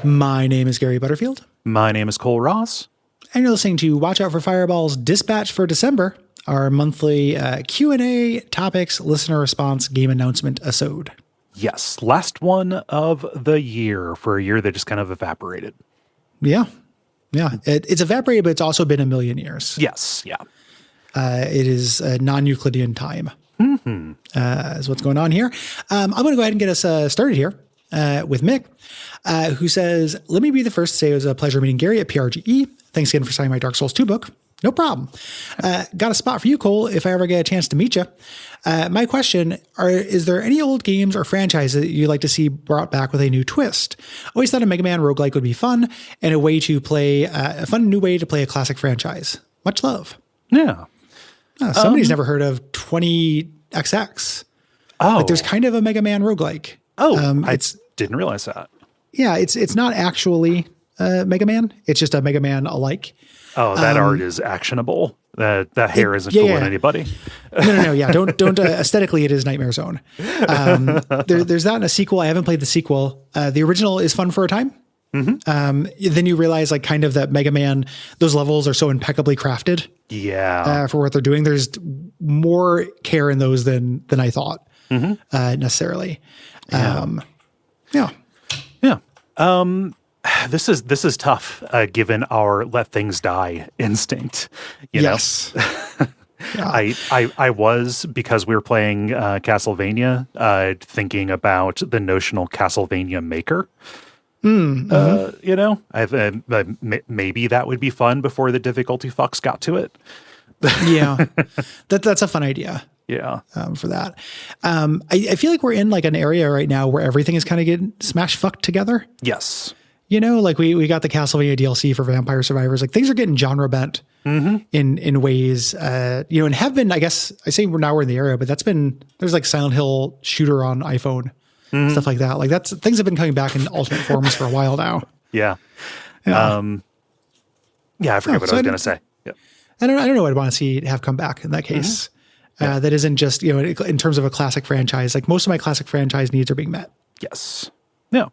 My name is Gary Butterfield. My name is Cole Ross. And you're listening to Watch Out for Fireball's Dispatch for December, our monthly Q&A topics, listener response, game announcement episode. Yes, last one of the year for a year that just kind of evaporated. Yeah. Yeah. It's evaporated, but it's also been a million years. Yes. Yeah. It is a non-Euclidean time. Mm-hmm. Is what's going on here. I'm going to go ahead and get us started here with Mick, who says, let me be the first to say it was a pleasure meeting Gary at PRGE. Thanks again for signing my Dark Souls 2 book. No problem. Got a spot for you, Cole, if I ever get a chance to meet you. My question, is there any old games or franchises that you'd like to see brought back with a new twist? Always thought a Mega Man roguelike would be fun and a fun new way to play a classic franchise. Much love. Yeah. Somebody's never heard of 20XX. Oh. Like there's kind of a Mega Man roguelike. Oh, I didn't realize that. Yeah, it's not actually Mega Man. It's just a Mega Man alike. Oh, that art is actionable. That hair isn't fooling anybody. No. Yeah, don't. Aesthetically, it is Nightmare Zone. There's that in a sequel. I haven't played the sequel. The original is fun for a time. Mm-hmm. Then you realize, like, kind of that Mega Man, those levels are so impeccably crafted. Yeah. For what they're doing, there's more care in those than I thought necessarily. Yeah. Yeah. This is tough, given our let things die instinct. Yes. Yeah. I was, because we were playing Castlevania, thinking about the notional Castlevania maker. Maybe that would be fun before the difficulty fucks got to it. Yeah, that's a fun idea. Yeah. For that. I feel like we're in like an area right now where everything is kind of getting smash fucked together. Yes. Like we got the Castlevania DLC for Vampire Survivors. Like things are getting genre bent in ways, and have been, I guess I say we're in the area, but there's like Silent Hill shooter on iPhone, stuff like that. Like things have been coming back in alternate forms for a while now. Yeah. Yeah. I forgot what I was going to say. Yeah. I don't know what I'd want to see have come back in that case. That isn't just, in terms of a classic franchise, like most of my classic franchise needs are being met. Yes. Yeah.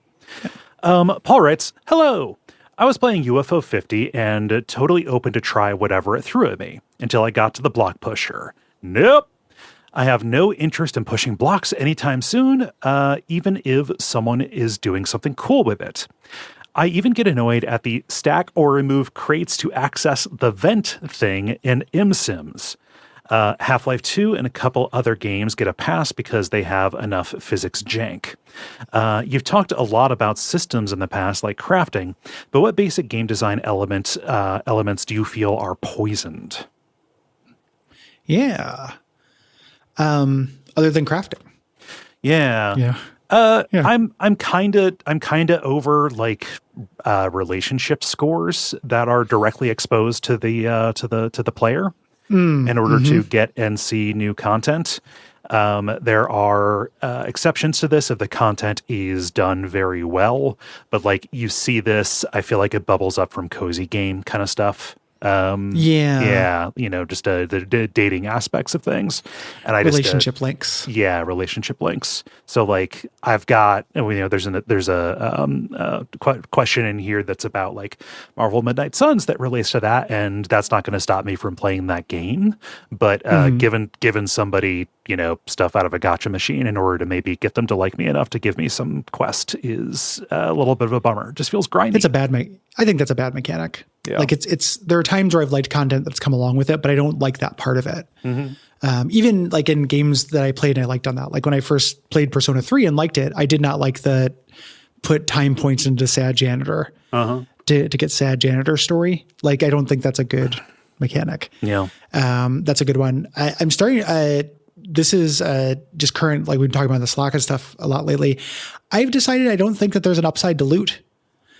Paul writes, hello. I was playing UFO 50 and totally open to try whatever it threw at me until I got to the block pusher. Nope. I have no interest in pushing blocks anytime soon, even if someone is doing something cool with it. I even get annoyed at the stack or remove crates to access the vent thing in MSims. Half-Life 2 and a couple other games get a pass because they have enough physics jank. You've talked a lot about systems in the past, like crafting, but what basic game design elements do you feel are poisoned? Yeah. Other than crafting. Yeah. Yeah. I'm kind of over like relationship scores that are directly exposed to the player in order to get and see new content. There are exceptions to this if the content is done very well, but like you see this, I feel like it bubbles up from cozy game kind of stuff. Just the dating aspects of things, and relationship links. Yeah, relationship links. So like I've got, there's a question in here that's about like Marvel Midnight Suns that relates to that, and that's not going to stop me from playing that game. But given somebody stuff out of a gotcha machine in order to maybe get them to like me enough to give me some quest is a little bit of a bummer. It just feels grindy. I think that's a bad mechanic. Yeah. Like there are times where I've liked content that's come along with it, but I don't like that part of it. Even like in games that I played and I liked on that, like when I first played Persona 3 and liked it, I did not like the put time points into sad janitor to get sad janitor story. Like, I don't think that's a good mechanic. Yeah. That's a good one. I'm starting, this is just current, like we've been talking about the Slack and stuff a lot lately. I've decided I don't think that there's an upside to loot.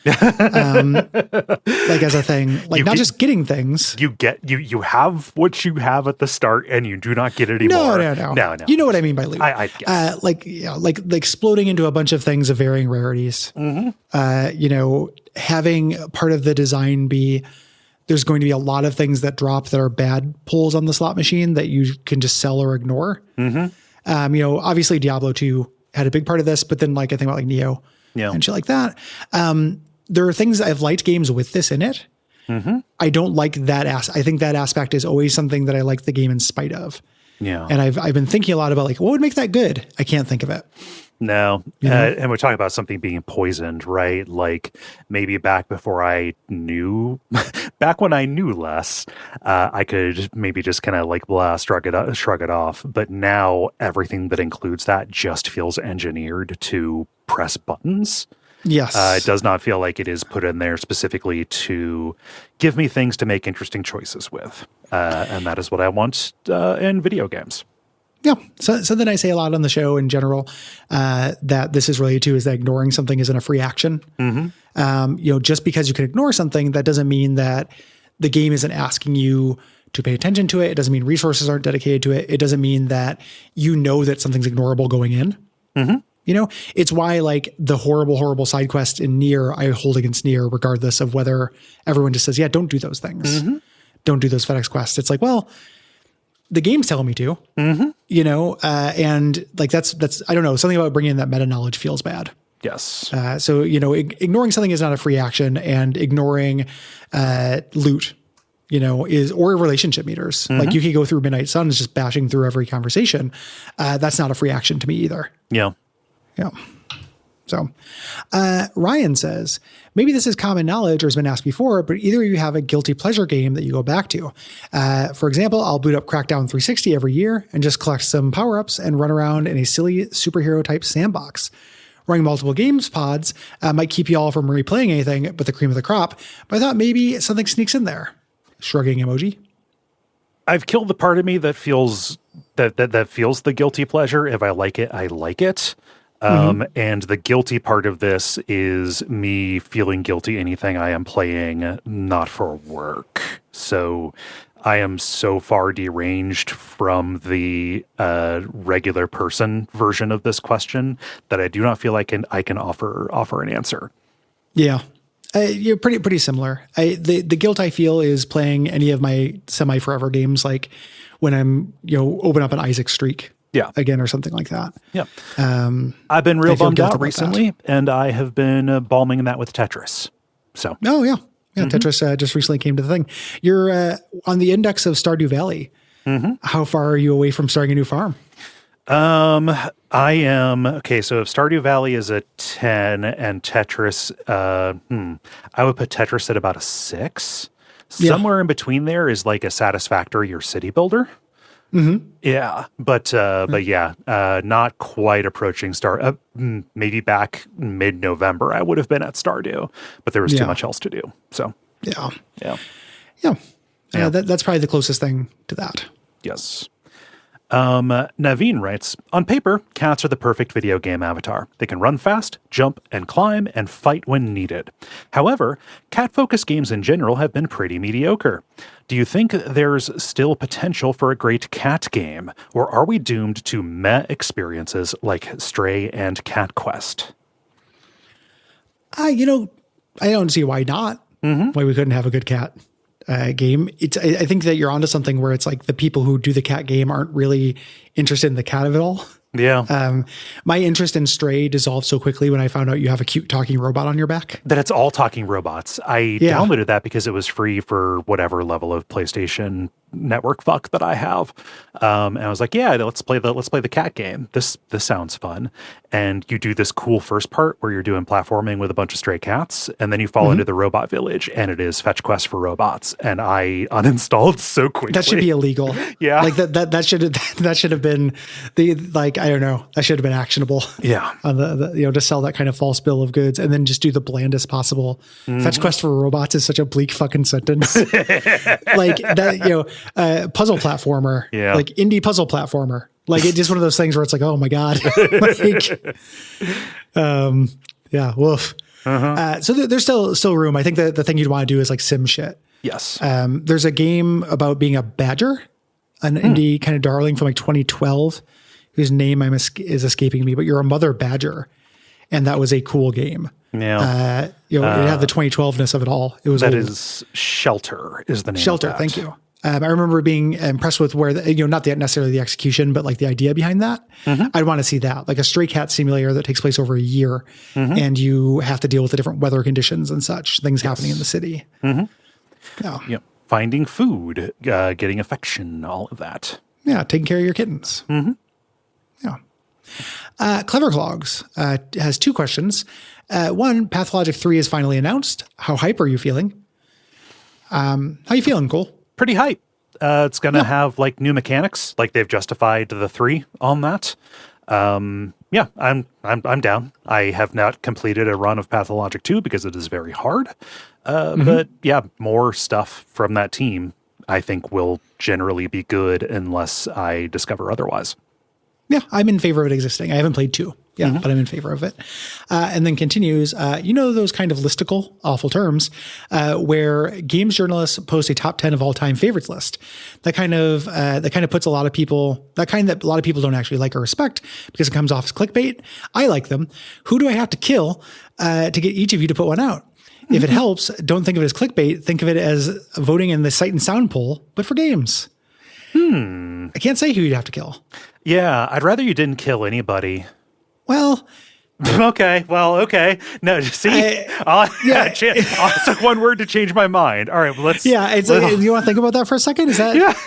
Like as a thing, like not just getting things. You have what you have at the start, and you do not get it anymore. No. You know what I mean by loot. I guess. Like exploding into a bunch of things of varying rarities. Having part of the design be there's going to be a lot of things that drop that are bad pulls on the slot machine that you can just sell or ignore. Obviously Diablo 2 had a big part of this, but then like I think about like Neo and shit like that. There are things I've liked games with this in it. I don't like that. I think that aspect is always something that I like the game in spite of. Yeah. And I've been thinking a lot about like, what would make that good? I can't think of it. No. And we're talking about something being poisoned, right? Like maybe back when I knew less, I could maybe just kind of like shrug it off. But now everything that includes that just feels engineered to press buttons. Yes. It does not feel like it is put in there specifically to give me things to make interesting choices with. And that is what I want in video games. Yeah. So then I say a lot on the show in general that this is related to is that ignoring something isn't a free action. Just because you can ignore something, that doesn't mean that the game isn't asking you to pay attention to it. It doesn't mean resources aren't dedicated to it. It doesn't mean that that something's ignorable going in. It's why like the horrible side quest in Nier, I hold against Nier, regardless of whether everyone just says, yeah, don't do those things. Don't do those FedEx quests. It's like, well, the game's telling me to, and like, that's, I don't know, something about bringing in that meta knowledge feels bad. Yes. So, ignoring something is not a free action, and ignoring loot, or relationship meters. Like you could go through Midnight Suns just bashing through every conversation. That's not a free action to me either. Yeah. Yeah. So Ryan says, maybe this is common knowledge or has been asked before, but either of you have a guilty pleasure game that you go back to. For example, I'll boot up Crackdown 360 every year and just collect some power-ups and run around in a silly superhero type sandbox. Running multiple games pods might keep you all from replaying anything but the cream of the crop, but I thought maybe something sneaks in there. Shrugging emoji. I've killed the part of me that feels that feels the guilty pleasure. If I like it, I like it. And the guilty part of this is me feeling guilty anything I am playing not for work. So I am so far deranged from the regular person version of this question that I do not feel like I can offer an answer. Yeah. You're pretty similar. The guilt I feel is playing any of my semi-forever games, like when I'm, open up an Isaac Streak. Yeah. Again, or something like that. Yeah. I've been real bummed out recently, and I have been balming that with Tetris. So. Oh, yeah. Yeah. Tetris just recently came to the thing. You're on the index of Stardew Valley. How far are you away from starting a new farm? I am. Okay. So if Stardew Valley is a 10 and Tetris, I would put Tetris at about a 6. Somewhere in between there is like a Satisfactory or City Builder. Yeah, but yeah, not quite approaching maybe back mid-November I would have been at Stardew, but there was too much else to do. So yeah. That's probably the closest thing to that. Yes. Naveen writes, on paper, cats are the perfect video game avatar. They can run fast, jump, and climb, and fight when needed. However, cat-focused games in general have been pretty mediocre. Do you think there's still potential for a great cat game, or are we doomed to meh experiences like Stray and Cat Quest? I don't see why not. Why we couldn't have a good cat game. I think that you're onto something where it's like the people who do the cat game aren't really interested in the cat of it all. Yeah. My interest in Stray dissolved so quickly when I found out you have a cute talking robot on your back. That it's all talking robots. I downloaded that because it was free for whatever level of PlayStation network fuck that I have. And I was like, yeah, let's play the cat game. This sounds fun. And you do this cool first part where you're doing platforming with a bunch of stray cats, and then you fall into the robot village, and it is fetch quest for robots. And I uninstalled so quickly. That should be illegal. Yeah. Like that should have been I don't know. That should have been actionable. Yeah. On to sell that kind of false bill of goods and then just do the blandest possible. Fetch quest for robots is such a bleak fucking sentence. Like that, puzzle platformer, like indie puzzle platformer. Like it's just one of those things where it's like, oh my God. Like, yeah, woof. So there's still room. I think the thing you'd want to do is like sim shit. Yes. There's a game about being a badger, an indie kind of darling from like 2012, whose name is escaping me, but you're a mother badger. And that was a cool game. Yeah. It had the 2012-ness of it all. It was that old. is Shelter is the name Shelter. of that. Thank you. I remember being impressed with where, not necessarily the execution, but like the idea behind that. I'd want to see that, like a stray cat simulator that takes place over a year, and you have to deal with the different weather conditions and such things happening in the city. Yeah. Yep. Finding food, getting affection, all of that. Yeah. Taking care of your kittens. Yeah. Clever Clogs has 2 questions. One, Pathologic 3 is finally announced. How hype are you feeling? How you feeling, Cole? Pretty hype. It's going to have like new mechanics, like they've justified the 3 on that. Yeah, I'm down. I have not completed a run of Pathologic 2 because it is very hard. But yeah, more stuff from that team I think will generally be good unless I discover otherwise. Yeah, I'm in favor of it existing. I haven't played 2. Yeah, but I'm in favor of it. And then continues, those kind of listicle, awful terms, where games journalists post a top 10 of all time favorites list. That kind of puts a lot of people, that a lot of people don't actually like or respect because it comes off as clickbait. I like them. Who do I have to kill to get each of you to put one out? If it helps, don't think of it as clickbait. Think of it as voting in the Sight and Sound poll, but for games. I can't say who you'd have to kill. Yeah, I'd rather you didn't kill anybody. Well, okay. No, see, I took one word to change my mind. All right, well, let's. Yeah, you want to think about that for a second? Is that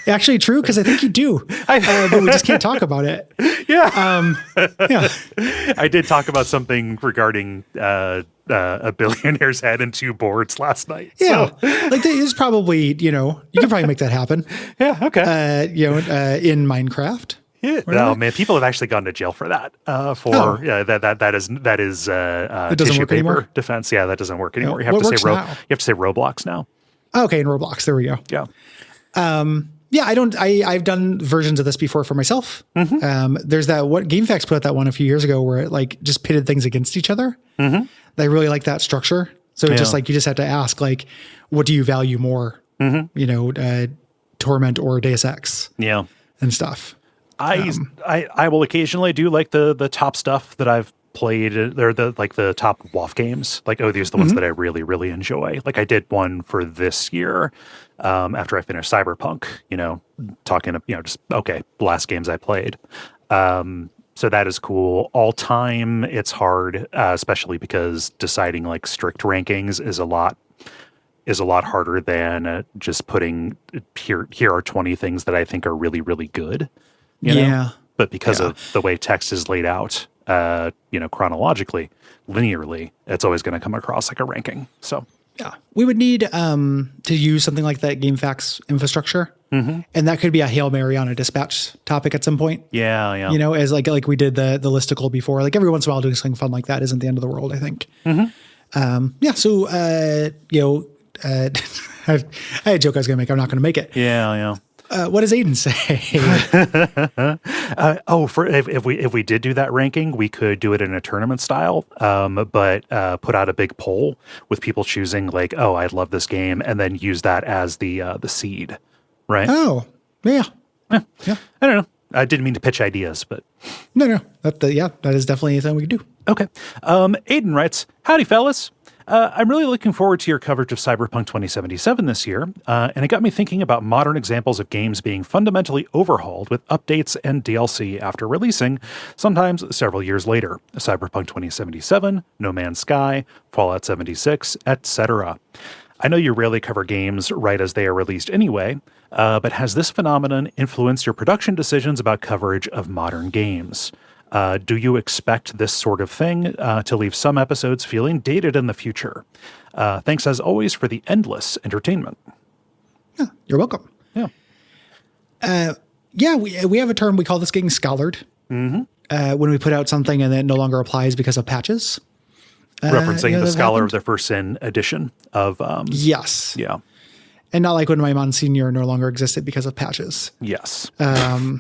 actually true? Because I think you do, but we just can't talk about it. Yeah. Yeah. I did talk about something regarding a billionaire's head and 2 boards last night. Yeah, So. like there's probably you could probably make that happen. Yeah. Okay. In Minecraft. Yeah. No, man, people have actually gone to jail for that. That is tissue work paper anymore? defense. Yeah, that doesn't work anymore. No. You have What to works say now? you have to say Roblox now. Okay, in Roblox, there we go. Yeah. Yeah, I've done versions of this before for myself. There's that GameFAQs put out that one a few years ago where it like just pitted things against each other. I really like that structure. So it's just like you just have to ask like, what do you value more? Torment or Deus Ex? Yeah. And stuff. I will occasionally do like the top stuff that I've played. They're the top WoW games. Like, these are the ones that I really, really enjoy. Like I did one for this year after I finished Cyberpunk, talking, the last games I played. So that is cool. All time, it's hard, especially because deciding like strict rankings is a lot harder than just putting here are 20 things that I think are really, really good. You know? But because of the way text is laid out, chronologically, linearly, it's always going to come across like a ranking. So yeah, we would need to use something like that GameFAQs infrastructure, and that could be a Hail Mary on a dispatch topic at some point. Yeah. As like we did the listicle before. Like every once in a while, doing something fun like that isn't the end of the world, I think. So I had a joke I was going to make. I'm not going to make it. Yeah. What does Aiden say? If we did do that ranking, we could do it in a tournament style, but put out a big poll with people choosing like, oh, I love this game, and then use that as the seed, right? Oh, yeah. I don't know. I didn't mean to pitch ideas, but no. That is definitely something we could do. Okay. Aiden writes, "Howdy, fellas. I'm really looking forward to your coverage of Cyberpunk 2077 this year, and it got me thinking about modern examples of games being fundamentally overhauled with updates and DLC after releasing, sometimes several years later. Cyberpunk 2077, No Man's Sky, Fallout 76, etc. I know you rarely cover games right as they are released anyway, but has this phenomenon influenced your production decisions about coverage of modern games? Do you expect this sort of thing to leave some episodes feeling dated in the future? Thanks as always for the entertainment." Yeah, you're welcome. Yeah. We have a term, we call this getting scholared. When we put out something and then it no longer applies because of patches. Referencing the Scholar of the First Sin edition of... yes. Yeah. And not like when my Monsignor no longer existed because of patches. Yes. Yeah. I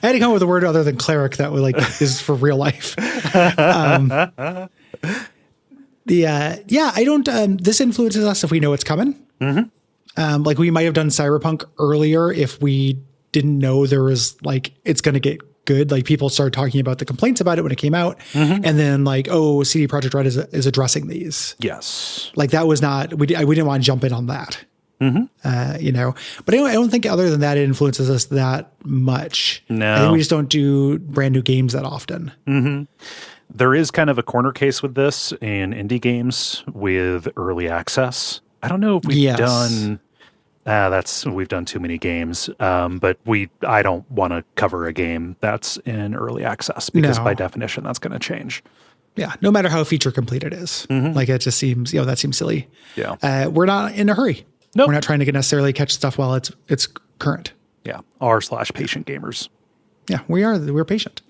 had to come up with a word other than cleric that would is for real life. I don't, this influences us if we know it's coming. Like we might have done Cyberpunk earlier if we didn't know there was it's going to get good. Like people started talking about the complaints about it when it came out. And then CD Projekt Red is addressing these. Yes. Like that was not, we didn't want to jump in on that. But anyway, I don't think other than that, it influences us that much. No. I think we just don't do brand new games that often. There is kind of a corner case with this in indie games with early access. I don't know if we've done... we've done too many games, but I don't want to cover a game that's in early access because by definition that's going to change. Yeah, no matter how feature complete it is, it just seems that seems silly. Yeah, we're not in a hurry. Nope. We're not trying to necessarily catch stuff while it's current. Yeah, r/patient gamers. Yeah, we're patient.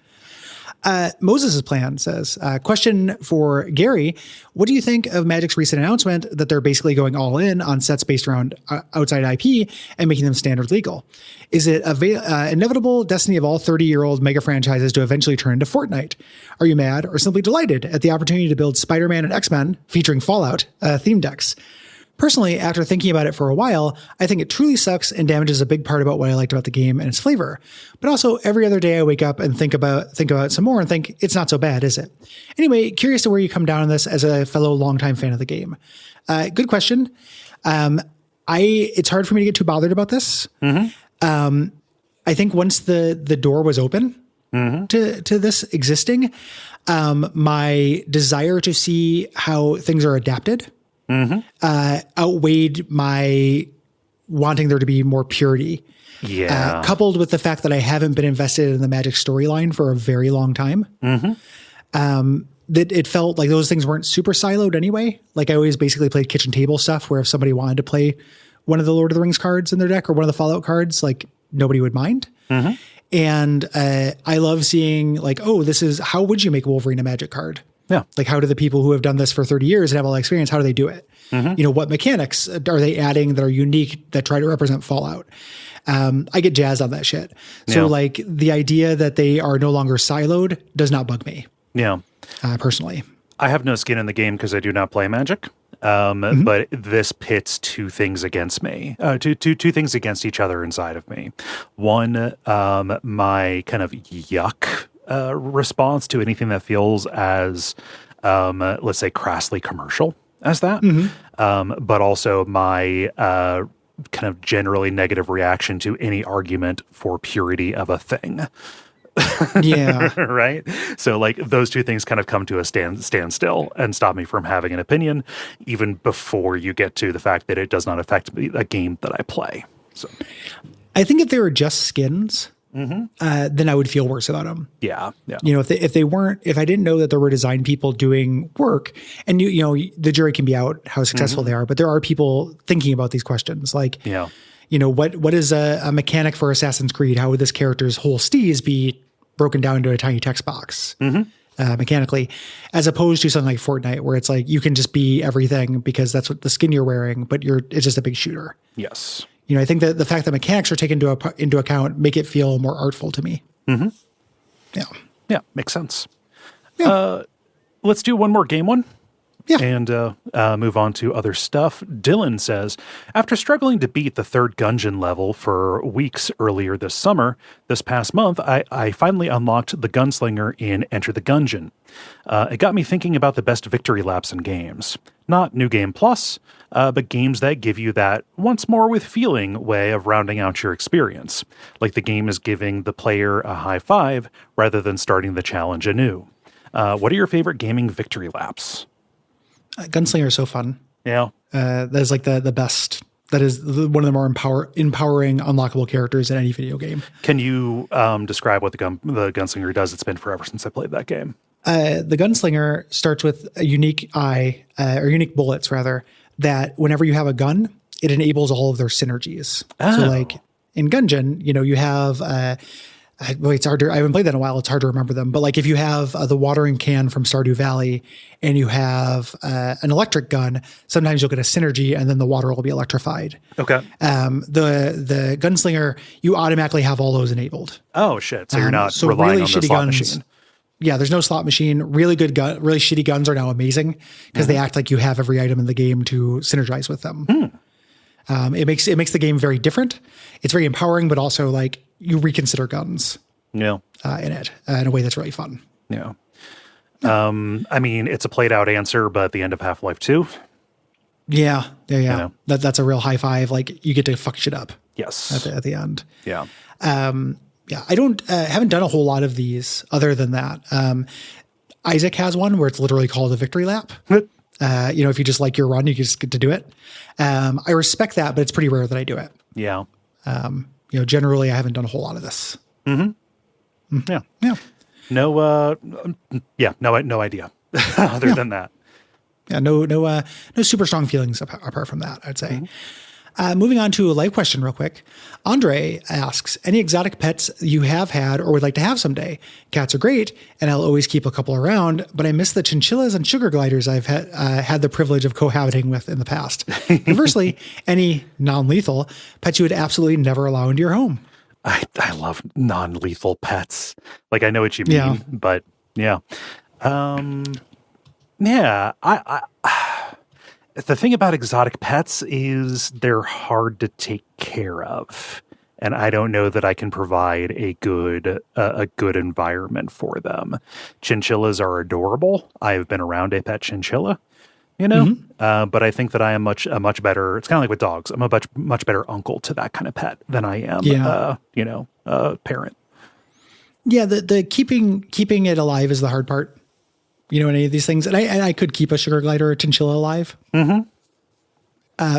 Moses' plan says, question for Gary. What do you think of Magic's recent announcement that they're basically going all in on sets based around outside IP and making them standard legal? Is it inevitable destiny of all 30-year-old mega franchises to eventually turn into Fortnite? Are you mad or simply delighted at the opportunity to build Spider-Man and X-Men featuring Fallout theme decks? Personally, after thinking about it for a while, I think it truly sucks and damages a big part about what I liked about the game and its flavor. But also, every other day I wake up and think about it some more and think, it's not so bad, is it? Anyway, curious to where you come down on this as a fellow longtime fan of the game. Good question. It's hard for me to get too bothered about this. I think once the door was open to this existing, my desire to see how things are adapted outweighed my wanting there to be more purity. Yeah. Coupled with the fact that I haven't been invested in the Magic storyline for a very long time. That it felt like those things weren't super siloed anyway. Like I always basically played kitchen table stuff where if somebody wanted to play one of the Lord of the Rings cards in their deck or one of the Fallout cards, like nobody would mind. And I love seeing this is, how would you make Wolverine a Magic card? Yeah. Like how do the people who have done this for 30 years and have all that experience, how do they do it? What mechanics are they adding that are unique that try to represent Fallout? I get jazzed on that shit. So the idea that they are no longer siloed does not bug me. Yeah. Personally. I have no skin in the game because I do not play Magic. But this pits two things against me, two things against each other inside of me. One, my kind of yuck response to anything that feels as, let's say, crassly commercial as that. But also my kind of generally negative reaction to any argument for purity of a thing. Yeah. Right. So those two things kind of come to a standstill and stop me from having an opinion even before you get to the fact that it does not affect a game that I play. So I think if they were just skins, then I would feel worse about them. Yeah. Yeah. If they weren't, if I didn't know that there were design people doing work and the jury can be out how successful they are, but there are people thinking about these questions. What is a mechanic for Assassin's Creed? How would this character's whole steez be broken down into a tiny text box mechanically, as opposed to something like Fortnite, where it's like you can just be everything because that's what the skin you're wearing, but it's just a big shooter. Yes. I think that the fact that mechanics are taken into account make it feel more artful to me. Yeah. Yeah. Makes sense. Yeah. Let's do one more game one. Yeah. And move on to other stuff. Dylan says, after struggling to beat the third Gungeon level for weeks earlier this summer, this past month, I finally unlocked the Gunslinger in Enter the Gungeon. It got me thinking about the best victory laps in games. Not New Game Plus, but games that give you that once more with feeling way of rounding out your experience. Like the game is giving the player a high five rather than starting the challenge anew. What are your favorite gaming victory laps? Gunslinger is so fun. Yeah. That is the best. That is one of the more empowering unlockable characters in any video game. Can you describe what the Gunslinger does? It's been forever since I played that game. The Gunslinger starts with a unique eye, or unique bullets rather, that whenever you have a gun, it enables all of their synergies. Oh. So in Gungeon, you have Well, it's hard to, I haven't played that in a while. It's hard to remember them. But like if you have the watering can from Stardew Valley and you have an electric gun, sometimes you'll get a synergy and then the water will be electrified. Okay. The gunslinger, you automatically have all those enabled. Oh shit! So you're not relying on the slot machine. Yeah, there's no slot machine. Really good gun, really shitty guns are now amazing because they act like you have every item in the game to synergize with them. It makes the game very different. It's very empowering, but also like you reconsider guns. Yeah. In it in a way that's really fun. Yeah. I mean, it's a played out answer, but at the end of Half-Life 2. Yeah. You know. That's a real high five. Like you get to fuck shit up. Yes. At the end. Yeah. Yeah. I haven't done a whole lot of these other than that. Isaac has one where it's literally called a victory lap. If you just like your run, you just get to do it. I respect that, but it's pretty rare that I do it. Yeah. Generally I haven't done a whole lot of this. Mm-hmm. Yeah. Yeah. No idea other than that. Yeah. No super strong feelings apart from that, I'd say. Moving on to a live question real quick. Andre asks, any exotic pets you have had or would like to have someday? Cats are great, and I'll always keep a couple around, but I miss the chinchillas and sugar gliders I've had the privilege of cohabiting with in the past. Conversely, any non-lethal pets you would absolutely never allow into your home. I love non-lethal pets. Like, I know what you mean, but yeah. The thing about exotic pets is they're hard to take care of. And I don't know that I can provide a good environment for them. Chinchillas are adorable. I've been around a pet chinchilla, but I think that I am a much better, it's kind of like with dogs. I'm a much better uncle to that kind of pet than I am, parent. Yeah. The keeping it alive is the hard part. Any of these things. And I could keep a sugar glider or a chinchilla alive. Mm-hmm.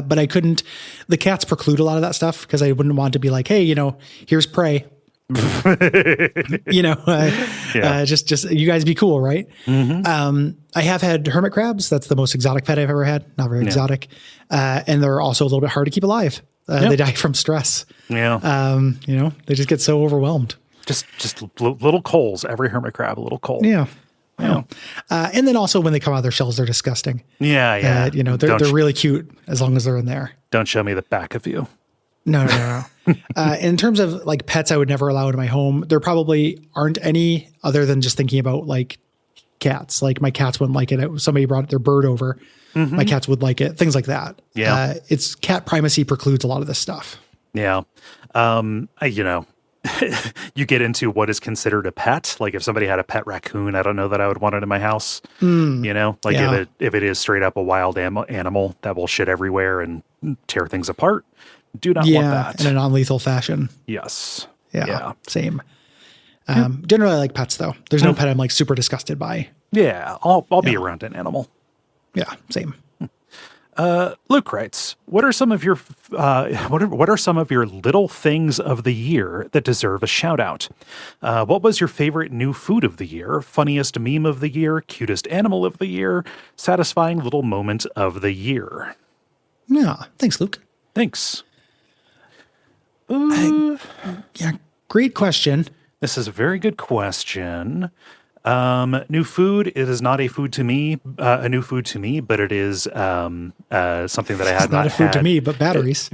But I couldn't. The cats preclude a lot of that stuff because I wouldn't want to be like, hey, here's prey. Just you guys be cool, right? Mm-hmm. I have had hermit crabs. That's the most exotic pet I've ever had. Not very exotic. And they're also a little bit hard to keep alive. They die from stress. Yeah. They just get so overwhelmed. Just little coals. Every hermit crab, a little coal. Yeah. Yeah. And then also when they come out of their shells, they're disgusting. Yeah. They're really cute as long as they're in there. Don't show me the back of you. No. In terms of like pets I would never allow into my home, there probably aren't any other than just thinking about like cats. Like my cats wouldn't like it. If somebody brought their bird over, my cats would like it. Things like that. Yeah. It's cat primacy precludes a lot of this stuff. Yeah. You get into what is considered a pet. Like if somebody had a pet raccoon, I don't know that I would want it in my house. If it is straight up a wild animal that will shit everywhere and tear things apart, do not want that. In a non-lethal fashion. Yes. Yeah. Same. Generally I like pets though. There's no pet I'm like super disgusted by. Yeah. I'll be around an animal. Yeah. Same. Luke writes, what are some of your little things of the year that deserve a shout out? What was your favorite new food of the year, funniest meme of the year, cutest animal of the year, satisfying little moment of the year? Yeah. Thanks, Luke. Thanks. Great question. This is a very good question. New food, it is not a food to me, a new food to me, but it is something that I had not a food to me, but batteries.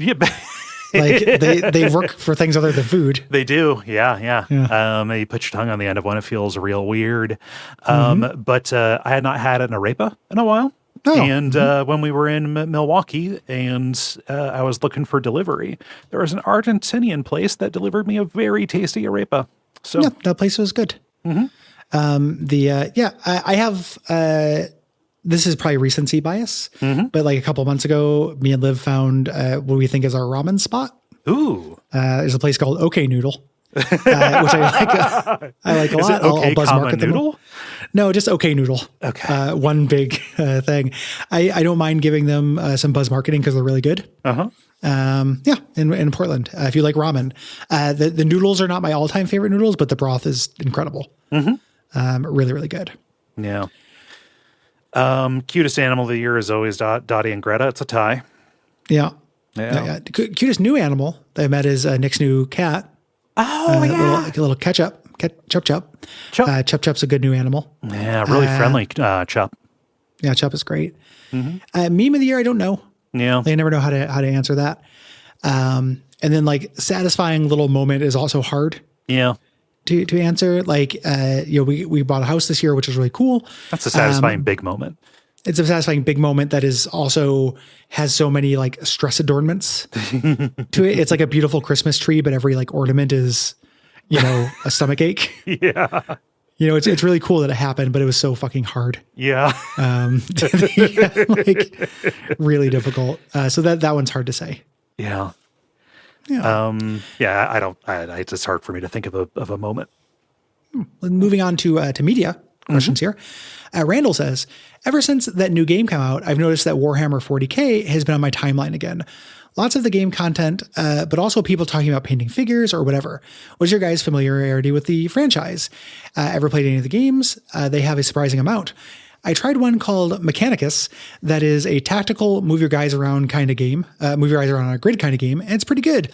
Like they work for things other than food. They do. Yeah. You put your tongue on the end of one, it feels real weird. But I had not had an arepa in a while. And when we were in Milwaukee and I was looking for delivery, there was an Argentinian place that delivered me a very tasty arepa. So that place was good. Mm-hmm. I have, this is probably recency bias, but like a couple months ago, me and Liv found, what we think is our ramen spot. Ooh. There's a place called OK Noodle, which I like a lot. Is it okay, I'll buzz market them. noodle? No, just OK Noodle. Okay. One big, thing. I don't mind giving them, some buzz marketing because they're really good. In Portland, if you like ramen, the noodles are not my all-time favorite noodles, but the broth is incredible. Really, really good. Yeah. Cutest animal of the year is always Dottie and Greta. It's a tie. Yeah. Cutest new animal that I met is Nick's new cat. Oh, yeah. Little ketchup. Chup Chup. Chup. Chup Chup's a good new animal. Yeah, really friendly, Chup. Yeah, Chup is great. Meme of the year, I don't know. Yeah. I never know how to answer that. And then like satisfying little moment is also hard. Yeah. To answer. Like, we bought a house this year, which was really cool. That's a satisfying big moment. It's a satisfying big moment that is also has so many like stress adornments to it. It's like a beautiful Christmas tree, but every like ornament is, a stomach ache. Yeah. It's really cool that it happened, but it was so fucking hard. Yeah. Like really difficult. So that one's hard to say. Yeah. Yeah. I don't, it's hard for me to think of a moment. Moving on to media questions here. Randall says, ever since that new game came out, I've noticed that Warhammer 40K has been on my timeline again. Lots of the game content, but also people talking about painting figures or whatever. What's your guys' familiarity with the franchise? Ever played any of the games? They have a surprising amount. I tried one called Mechanicus that is a tactical move your guys around kind of game, move your guys around on a grid kind of game, and it's pretty good.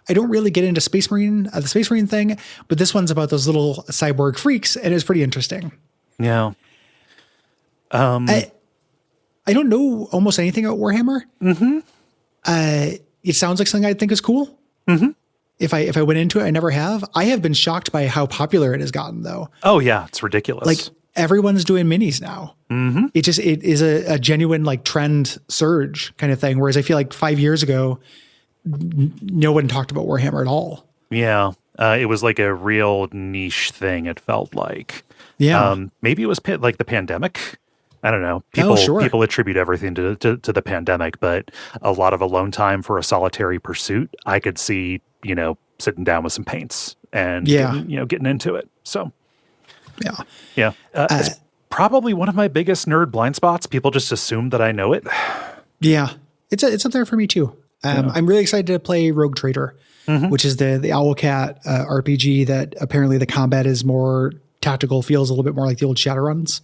I don't really get into Space Marine, the Space Marine thing, but this one's about those little cyborg freaks, and it's pretty interesting. Yeah. I don't know almost anything about Warhammer. Mm-hmm. It sounds like something I think is cool. Mm-hmm. If I went into it, I never have. I have been shocked by how popular it has gotten, though. Oh yeah, it's ridiculous. Like everyone's doing minis now. Mm-hmm. It is a genuine like trend surge kind of thing. Whereas I feel like 5 years ago, no one talked about Warhammer at all. Yeah. It was like a real niche thing. It felt like, maybe it was like the pandemic. I don't know. People attribute everything to the pandemic, but a lot of alone time for a solitary pursuit, I could see, sitting down with some paints and getting into it. So yeah. It's probably one of my biggest nerd blind spots. People just assume that I know it. Yeah, it's up there for me too. I'm really excited to play Rogue Trader, which is the Owlcat RPG that apparently the combat is more tactical, feels a little bit more like the old Shadowruns,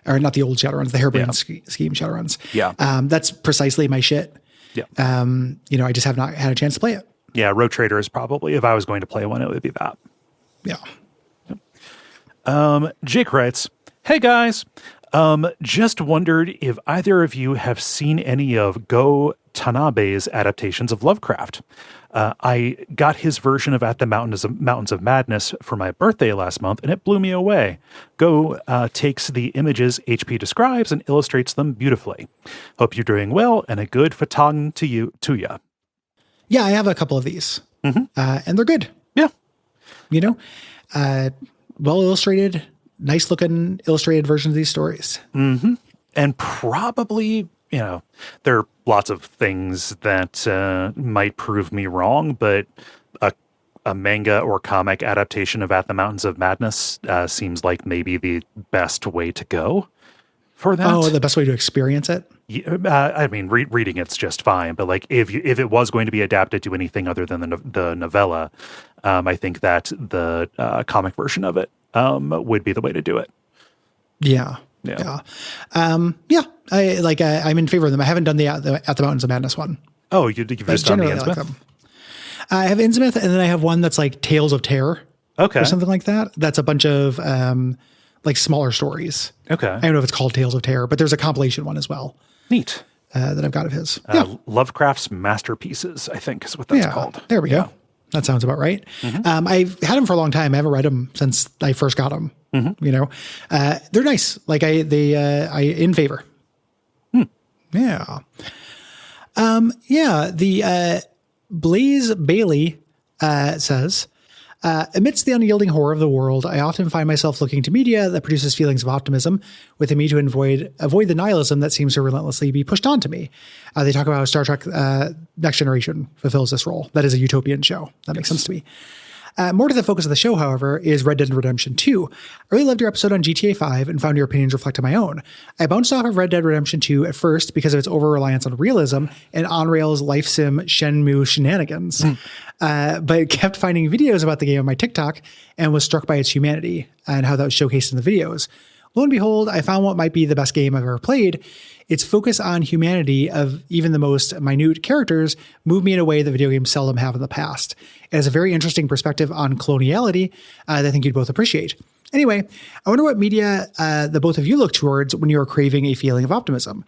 or not the old Shadowruns, the Hairbrained Scheme Shadowruns. Yeah. That's precisely my shit. Yeah. I just have not had a chance to play it. Yeah. Rogue Trader is probably, if I was going to play one, it would be that. Yeah. Jake writes, hey guys, just wondered if either of you have seen any of Go Tanabe's adaptations of Lovecraft. I got his version of At the Mountains of Madness for my birthday last month, and it blew me away. Go takes the images HP describes and illustrates them beautifully. Hope you're doing well, and a good fatang to you. Yeah, I have a couple of these, and they're good. Yeah. Well illustrated, nice looking illustrated versions of these stories. Mm-hmm. And probably, there are lots of things that might prove me wrong, but a manga or comic adaptation of At the Mountains of Madness seems like maybe the best way to go for that. Oh, the best way to experience it? I mean, reading it's just fine, but like if it was going to be adapted to anything other than the novella, I think that the comic version of it would be the way to do it. Yeah. I'm in favor of them. I haven't done the At the Mountains of Madness one. Oh, you've just done the Innsmouth? Like I have Innsmouth, and then I have one that's like Tales of Terror. Okay. Or something like that. That's a bunch of like smaller stories. Okay. I don't know if it's called Tales of Terror, but there's a compilation one as well. Neat. That I've got of his. Lovecraft's Masterpieces, I think is what that's called. There we go. That sounds about right. I've had them for a long time. I haven't read them since I first got them. They're nice. Like I in favor. Yeah. The Blaze Bailey says, amidst the unyielding horror of the world, I often find myself looking to media that produces feelings of optimism within me to avoid the nihilism that seems to relentlessly be pushed onto me. They talk about how Star Trek Next Generation fulfills this role. That is a utopian show. That makes sense to me. More to the focus of the show, however, is Red Dead Redemption 2. I really loved your episode on GTA 5 and found your opinions reflected my own. I bounced off of Red Dead Redemption 2 at first because of its over-reliance on realism and on-rails life sim Shenmue shenanigans, but kept finding videos about the game on my TikTok and was struck by its humanity and how that was showcased in the videos. lo and behold, I found what might be the best game I've ever played. Its focus on humanity of even the most minute characters moved me in a way that video games seldom have in the past. It has a very interesting perspective on coloniality that I think you'd both appreciate. Anyway, I wonder what media the both of you look towards when you are craving a feeling of optimism.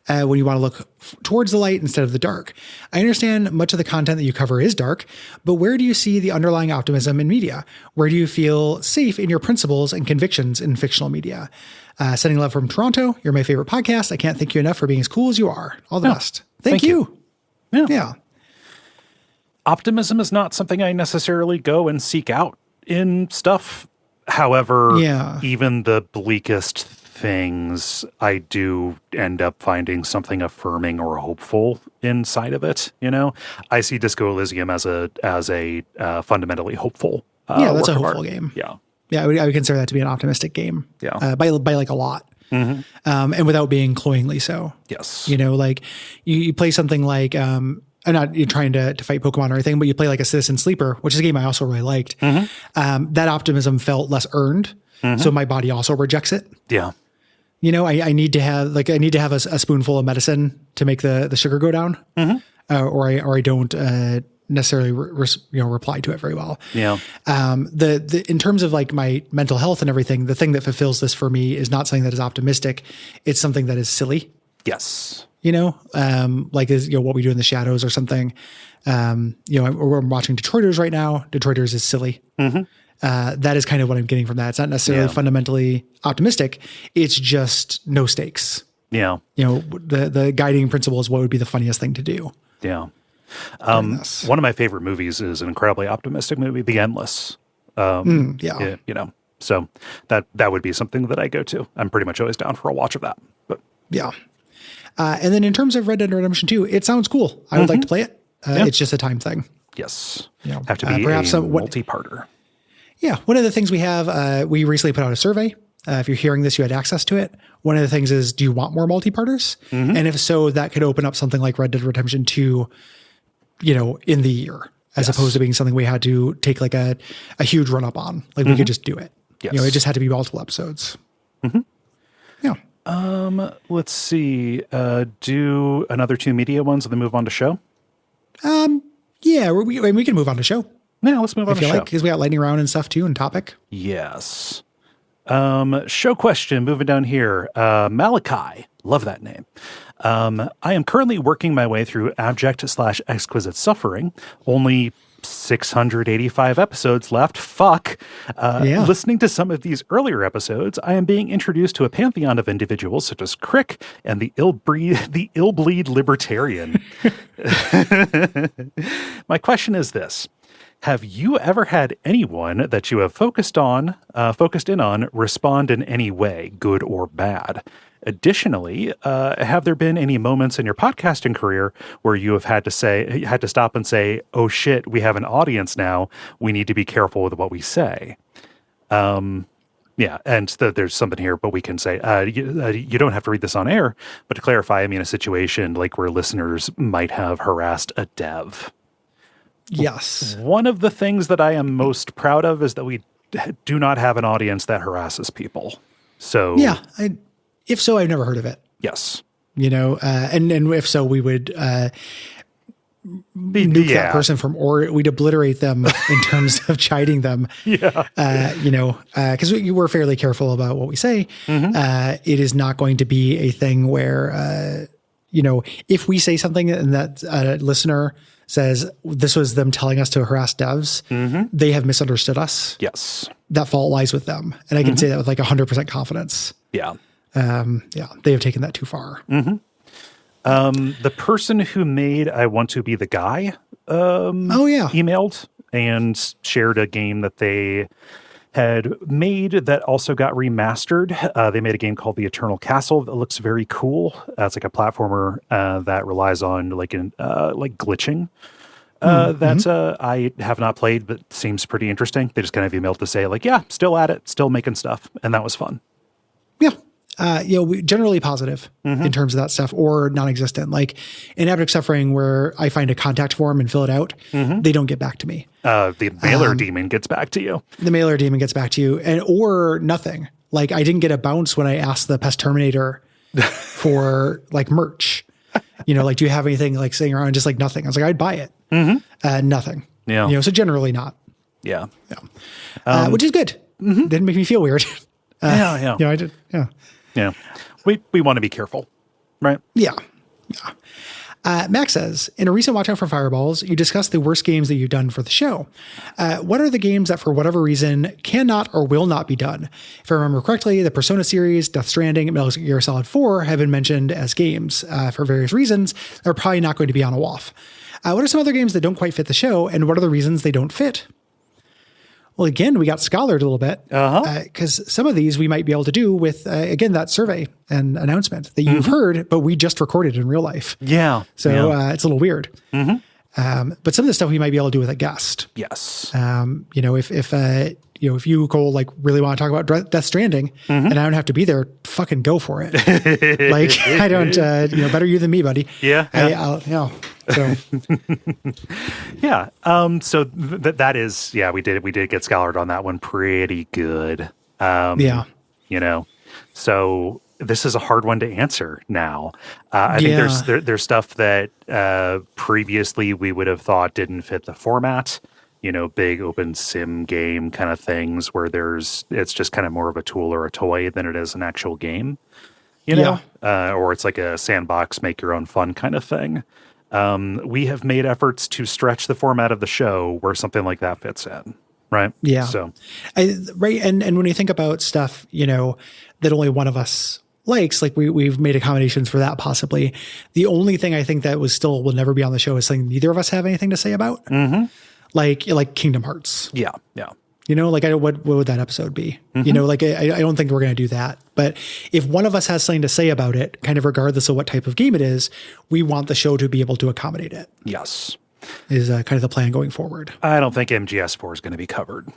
When you want to look towards the light instead of the dark. I understand much of the content that you cover is dark, but where do you see the underlying optimism in media? Where do you feel safe in your principles and convictions in fictional media? Sending love from Toronto. You're my favorite podcast. I can't thank you enough for being as cool as you are. All the best. Thank you. Yeah. Optimism is not something I necessarily go and seek out in stuff. However, even the bleakest things, I do end up finding something affirming or hopeful inside of it. You know, I see Disco Elysium as a fundamentally hopeful. That's a hopeful game. Yeah, I would consider that to be an optimistic game. Yeah, by like a lot, and without being cloyingly so. Yes, you know, like you play something like I'm not you're trying to fight Pokemon or anything, but you play like a Citizen Sleeper, which is a game I also really liked. That optimism felt less earned, so my body also rejects it. Yeah. You know, I need to have a spoonful of medicine to make the sugar go down, or I don't necessarily reply to it very well. Yeah. The in terms of like my mental health and everything, the thing that fulfills this for me is not something that is optimistic. It's something that is silly. Yes. You know, like what we do in the shadows or something. We're watching Detroiters right now. Detroiters is silly. That is kind of what I'm getting from that. It's not necessarily fundamentally optimistic. It's just no stakes. Yeah. You know, the guiding principle is what would be the funniest thing to do. Yeah. One of my favorite movies is an incredibly optimistic movie, The Endless. You know, so that would be something that I go to. I'm pretty much always down for a watch of that. But yeah. And then in terms of Red Dead Redemption 2, it sounds cool. I would like to play it. It's just a time thing. Yes. You know, have to be perhaps a multi-parter. Yeah. One of the things we have, we recently put out a survey. If you're hearing this, you had access to it. One of the things is, do you want more multi-parters? And if so, that could open up something like Red Dead Redemption 2, you know, in the year, as opposed to being something we had to take like a huge run up on. Like we could just do it. Yes. You know, it just had to be multiple episodes. Yeah. Let's see. Do another 2 media ones and then move on to show? Yeah, we can move on to show. Yeah, let's move on to show. Because we got lightning round and stuff too, and topic. Yes. Show question, moving down here. Malachi, love that name. I am currently working my way through abject/exquisite suffering. Only 685 episodes left. Fuck. Listening to some of these earlier episodes, I am being introduced to a pantheon of individuals such as Crick and the ill-bleed libertarian. My question is this. Have you ever had anyone that you have focused in on, respond in any way, good or bad? Additionally, have there been any moments in your podcasting career where you have had to stop and say, "Oh shit, we have an audience now. We need to be careful with what we say." And there's something here, but we can say you don't have to read this on air. But to clarify, I mean a situation like where listeners might have harassed a dev. Yes. One of the things that I am most proud of is that we do not have an audience that harasses people. So if so, I've never heard of it. Yes. You know, and if so, we would nuke that person or we'd obliterate them in terms of chiding them. Because we're fairly careful about what we say. It is not going to be a thing where, if we say something and that listener says this was them telling us to harass devs, they have misunderstood us. Yes. That fault lies with them. And I can say that with like 100% confidence. Yeah. They have taken that too far. The person who made I Want to Be the Guy emailed and shared a game that they had made that also got remastered. They made a game called The Eternal Castle that looks very cool. It's like a platformer that relies on like glitching. That I have not played, but seems pretty interesting. They just kind of emailed to say like, yeah, still at it, still making stuff. And that was fun. Yeah. We generally positive in terms of that stuff or non-existent. Like in Abject Suffering, where I find a contact form and fill it out, they don't get back to me. The mailer demon gets back to you. The mailer demon gets back to you, or nothing. Like I didn't get a bounce when I asked the Pest Terminator for like merch. Like, do you have anything like sitting around? Just like nothing. I was like, I'd buy it. Nothing. Yeah. So generally not. Yeah. Which is good. Didn't make me feel weird. Yeah. I did. Yeah. Yeah. We want to be careful, right? Yeah. Max says, in a recent Watch Out for Fireballs, you discussed the worst games that you've done for the show. What are the games that for whatever reason cannot or will not be done? If I remember correctly, the Persona series, Death Stranding, and Metal Gear Solid 4 have been mentioned as games for various reasons. They're probably not going to be on a WAF. What are some other games that don't quite fit the show, and what are the reasons they don't fit? Well, again, we got scholared a little bit because some of these we might be able to do with, again, that survey and announcement that you've heard, but we just recorded in real life. Yeah. So it's a little weird. But some of the stuff we might be able to do with a guest. Yes. If you, Cole, like really want to talk about Death Stranding and I don't have to be there, fucking go for it. Like I don't, better you than me, buddy. Yeah. So yeah. So that is, we did get scholared on that one pretty good. So this is a hard one to answer now. I think there's stuff that previously we would have thought didn't fit the format. Big open sim game kind of things where it's just kind of more of a tool or a toy than it is an actual game, or it's like a sandbox, make your own fun kind of thing. We have made efforts to stretch the format of the show where something like that fits in. Right. Yeah. So, right. And when you think about stuff, that only one of us likes, like we've made accommodations for that possibly. The only thing I think that will never be on the show is something neither of us have anything to say about. Like Kingdom Hearts. Yeah. Yeah. What would that episode be? I don't think we're going to do that. But if one of us has something to say about it, kind of regardless of what type of game it is, we want the show to be able to accommodate it. Yes. Is kind of the plan going forward. I don't think MGS4 is going to be covered.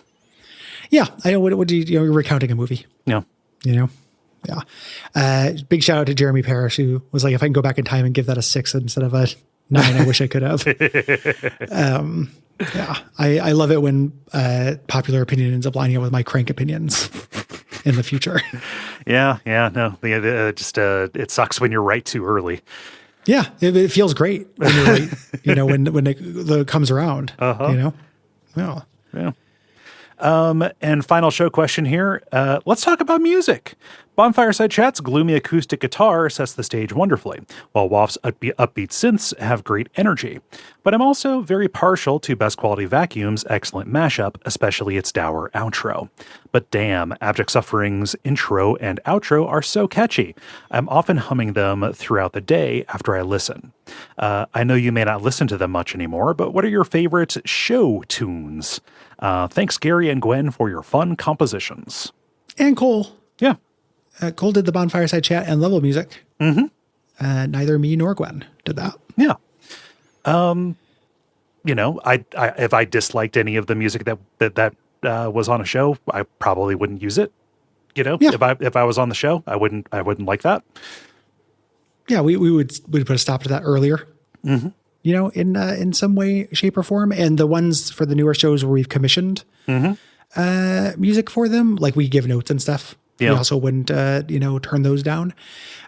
Yeah. I know. What do you're recounting a movie. Yeah. Yeah. Big shout out to Jeremy Parrish, who was like, if I can go back in time and give that a 6 instead of a 9, I wish I could have. Yeah, I love it when popular opinion ends up lining up with my crank opinions in the future. No, it sucks when you're right too early. Yeah, it feels great when you're right. When it comes around. Yeah. And final show question here. Let's talk about music. Bonfireside Chat's gloomy acoustic guitar sets the stage wonderfully, while WAF's upbeat synths have great energy. But I'm also very partial to Best Quality Vacuum's excellent mashup, especially its dour outro. But damn, Abject Suffering's intro and outro are so catchy. I'm often humming them throughout the day after I listen. I know you may not listen to them much anymore, but what are your favorite show tunes? Thanks, Gary and Gwen, for your fun compositions. And Cole. Yeah. Cole did the Bonfireside Chat and level music. Neither me nor Gwen did that. Yeah. I if I disliked any of the music that was on a show, I probably wouldn't use it. If I was on the show, I wouldn't like that. Yeah, we'd put a stop to that earlier. In some way, shape, or form. And the ones for the newer shows where we've commissioned music for them, like we give notes and stuff. Yeah. We also wouldn't, turn those down.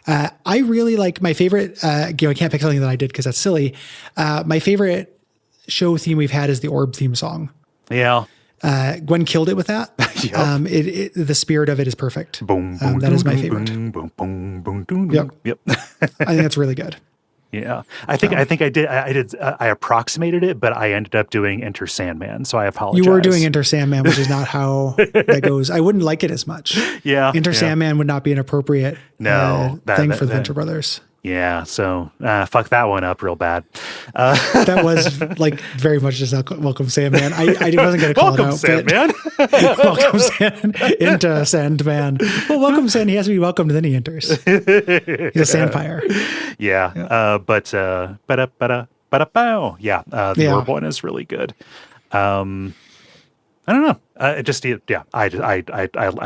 I really like my favorite, I can't pick something that I did because that's silly. My favorite show theme we've had is the Orb theme song. Yeah. Gwen killed it with that. Yep. The spirit of it is perfect. Boom, boom, that is my favorite. Boom, boom, boom, boom, boom. Yep. I think that's really good. Yeah, I think I approximated it, but I ended up doing Enter Sandman, so I apologize. You were doing Enter Sandman, which is not how that goes. I wouldn't like it as much. Yeah, Enter Sandman would not be an appropriate thing for the Venture Brothers. Yeah, so fuck that one up real bad. That was like very much just Welcome Sandman. I wasn't going to call welcome it out. Sandman. Welcome Sandman into Sandman. Well, welcome Sand. He has to be welcomed, then he enters. He's a Sandfire. Yeah. The Orb one is really good. I don't know. I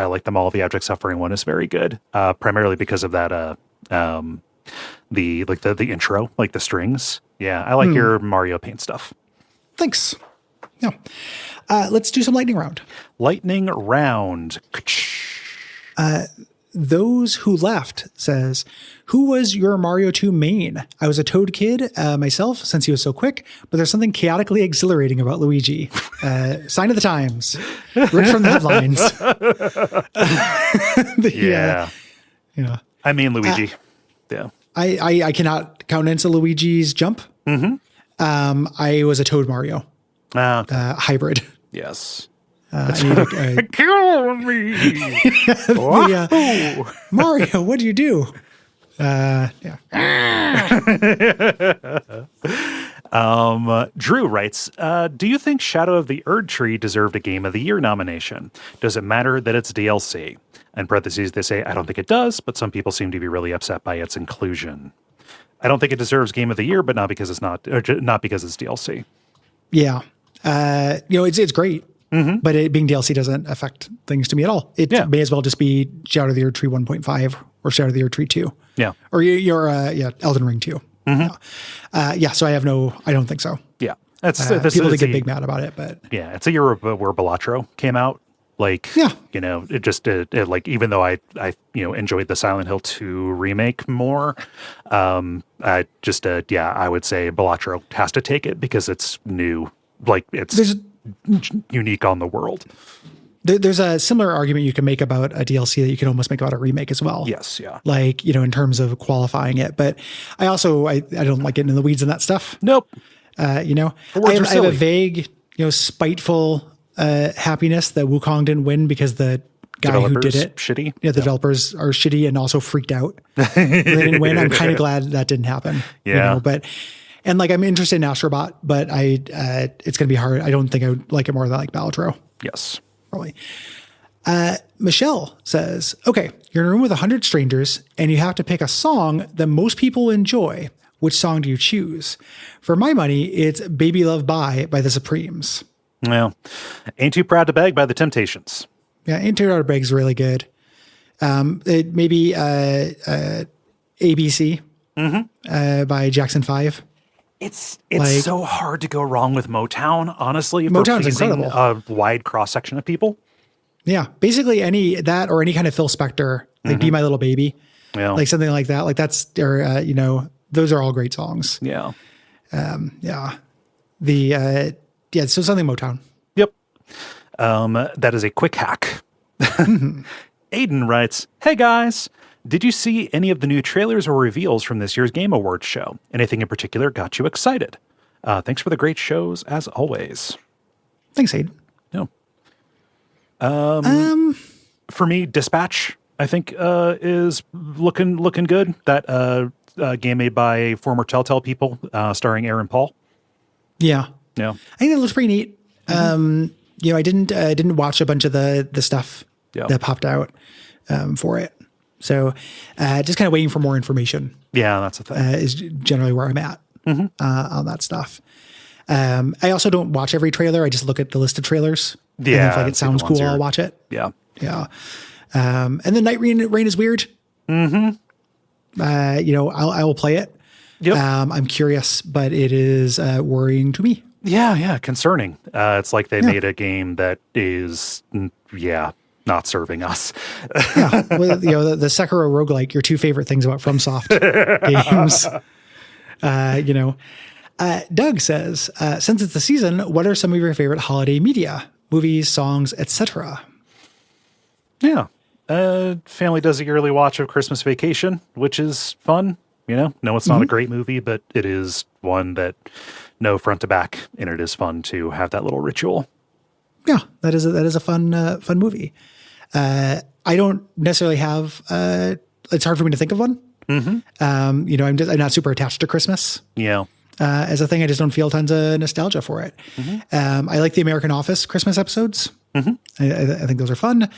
like them all. The Abject Suffering one is very good. Primarily because of that. The intro, like the strings. Yeah, I like your Mario Paint stuff. Thanks. Yeah. Let's do some lightning round. Lightning round. Those Who Left says, who was your Mario 2 main? I was a Toad kid myself since he was so quick, but there's something chaotically exhilarating about Luigi. Sign of the times. Ripped from the headlines. I mean, Luigi. Yeah. I cannot countenance a Luigi's jump. I was a Toad Mario. Hybrid. Yes. Kill me. Mario, what'd you do? Drew writes, do you think Shadow of the Erd Tree deserved a Game of the Year nomination? Does it matter that it's DLC? In parentheses, they say, I don't think it does, but some people seem to be really upset by its inclusion. I don't think it deserves Game of the Year, but not because it's not because it's DLC. Yeah. It's great. But it being DLC doesn't affect things to me at all. It may as well just be Shadow of the Erd Tree 1.5 or Shadow of the Erd Tree 2. Yeah. Or Elden Ring 2. So I don't think so. Yeah. People get big mad about it, but yeah, it's a year where Balatro came out. Like, it just like, even though I enjoyed the Silent Hill 2 remake more, I would say Balatro has to take it because it's new. Like, it's unique on the world. There's a similar argument you can make about a DLC that you can almost make about a remake as well. Yes, yeah. Like, in terms of qualifying it. But I also, I don't like getting in the weeds in that stuff. Nope. I have a vague, spiteful happiness that Wukong didn't win because the guy who did it, shitty. Yeah, the developers are shitty and also freaked out. They didn't win. I'm kind of glad that didn't happen. Yeah. And I'm interested in Astrobot, but it's going to be hard. I don't think I would like it more than like Balatro. Yes. Probably. Michelle says, okay, you're in a room with 100 strangers and you have to pick a song that most people enjoy. Which song do you choose? For my money, it's Baby Love Bye by the Supremes. Well, Ain't Too Proud to Beg by the Temptations. Yeah, Ain't Too Proud to Beg is really good. It maybe ABC by Jackson 5. It's so hard to go wrong with Motown, honestly. Motown's incredible. A wide cross-section of people. Yeah, basically any kind of Phil Spector, like Be My Little Baby, like something like that. Like that's, or, those are all great songs. Yeah. So something Motown. Yep. That is a quick hack. Aiden writes, hey guys, did you see any of the new trailers or reveals from this year's Game Awards show? Anything in particular got you excited? Thanks for the great shows as always. Thanks, Aiden. No. For me, Dispatch, I think, is looking good. That game made by former Telltale people, starring Aaron Paul. Yeah. Yeah. I think it looks pretty neat. I didn't watch a bunch of the stuff that popped out for it. So just kind of waiting for more information. Yeah, that's the thing. Is generally where I'm at on that stuff. I also don't watch every trailer. I just look at the list of trailers. Yeah. And if it sounds cool, I'll watch it. Yeah. Yeah. And then Night Rain is weird. I will play it. Yep. I'm curious, but it is worrying to me. Yeah, concerning. It's like they made a game that is, not serving us. Yeah, well, the Sekiro roguelike, your two favorite things about FromSoft games. Doug says, since it's the season, what are some of your favorite holiday media? Movies, songs, etc.? Yeah. Family does a yearly watch of Christmas Vacation, which is fun. No, it's not a great movie, but it is one that front to back, and it is fun to have that little ritual. Yeah, that is a fun movie. I don't necessarily have. It's hard for me to think of one. I'm not super attached to Christmas. Yeah. As a thing, I just don't feel tons of nostalgia for it. I like the American Office Christmas episodes. I think those are fun.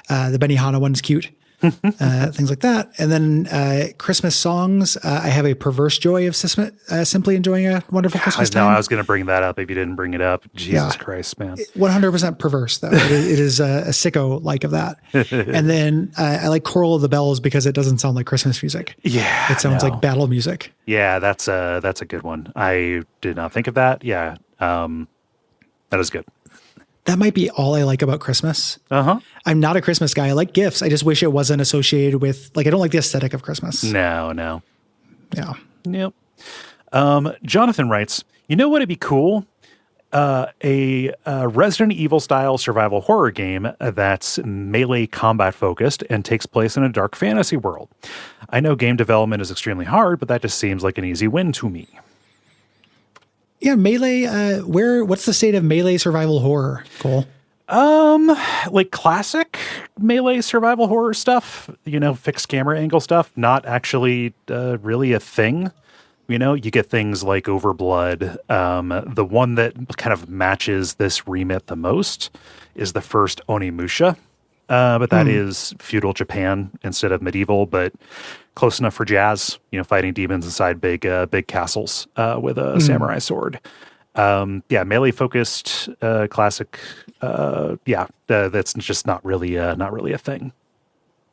The Benihana one's cute. Things like that. And then Christmas songs. I have a perverse joy of simply enjoying a wonderful Christmas time. I was going to bring that up if you didn't bring it up. Jesus Christ, man. 100% perverse, though. It is a sicko-like of that. And then I like Choral of the Bells because it doesn't sound like Christmas music. Yeah. It sounds like battle music. Yeah, that's a good one. I did not think of that. Yeah. That is good. that might be all I like about Christmas. I'm not a Christmas guy. I like gifts. I just wish it wasn't associated with, like, I don't like the aesthetic of Christmas. No. Yeah. Yep. Jonathan writes, you know what would be cool? A Resident Evil style survival horror game that's melee combat focused and takes place in a dark fantasy world. I know game development is extremely hard, but that just seems like an easy win to me. Yeah, melee. What's the state of melee survival horror, Cole? Like classic melee survival horror stuff, fixed camera angle stuff, not actually really a thing. You get things like Overblood. The one that kind of matches this remit the most is the first Onimusha. But that is feudal Japan instead of medieval, but close enough for jazz, fighting demons inside big castles with a samurai sword. Melee focused classic. That's just not really a thing.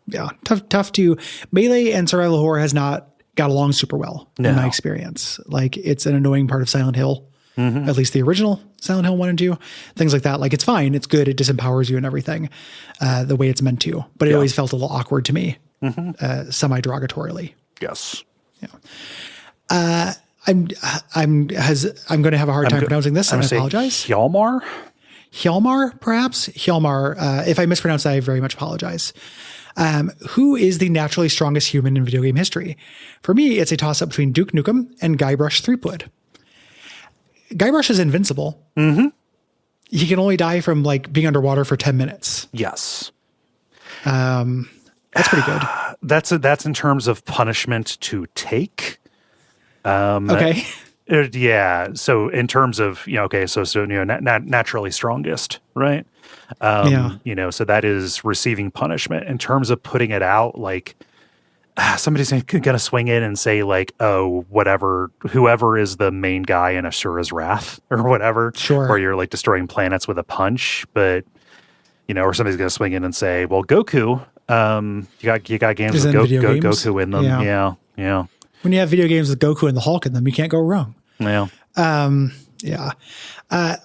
Yeah, tough to melee and survival horror has not got along super well in my experience. Like, it's an annoying part of Silent Hill, at least the original Silent Hill 1 and 2, things like that. Like, it's fine. It's good. It disempowers you and everything, the way it's meant to, but it always felt a little awkward to me, semi-derogatorily. Yes. Yeah. I'm going to have a hard time pronouncing this, and I apologize. Hjalmar, perhaps? Hjalmar. If I mispronounce that, I very much apologize. Who is the naturally strongest human in video game history? For me, it's a toss-up between Duke Nukem and Guybrush Threepwood. Guybrush is invincible. He can only die from, like, being underwater for 10 minutes. Yes. That's pretty good. That's in terms of punishment to take. Okay. Yeah. So in terms of, naturally strongest, right? So that is receiving punishment. In terms of putting it out, like, somebody's going to swing in and say, like, oh, whoever is the main guy in Asura's Wrath or whatever. Sure. Or you're, like, destroying planets with a punch. But, or somebody's going to swing in and say, well, Goku, you got games with Goku in them. Yeah. When you have video games with Goku and the Hulk in them, you can't go wrong. Yeah. I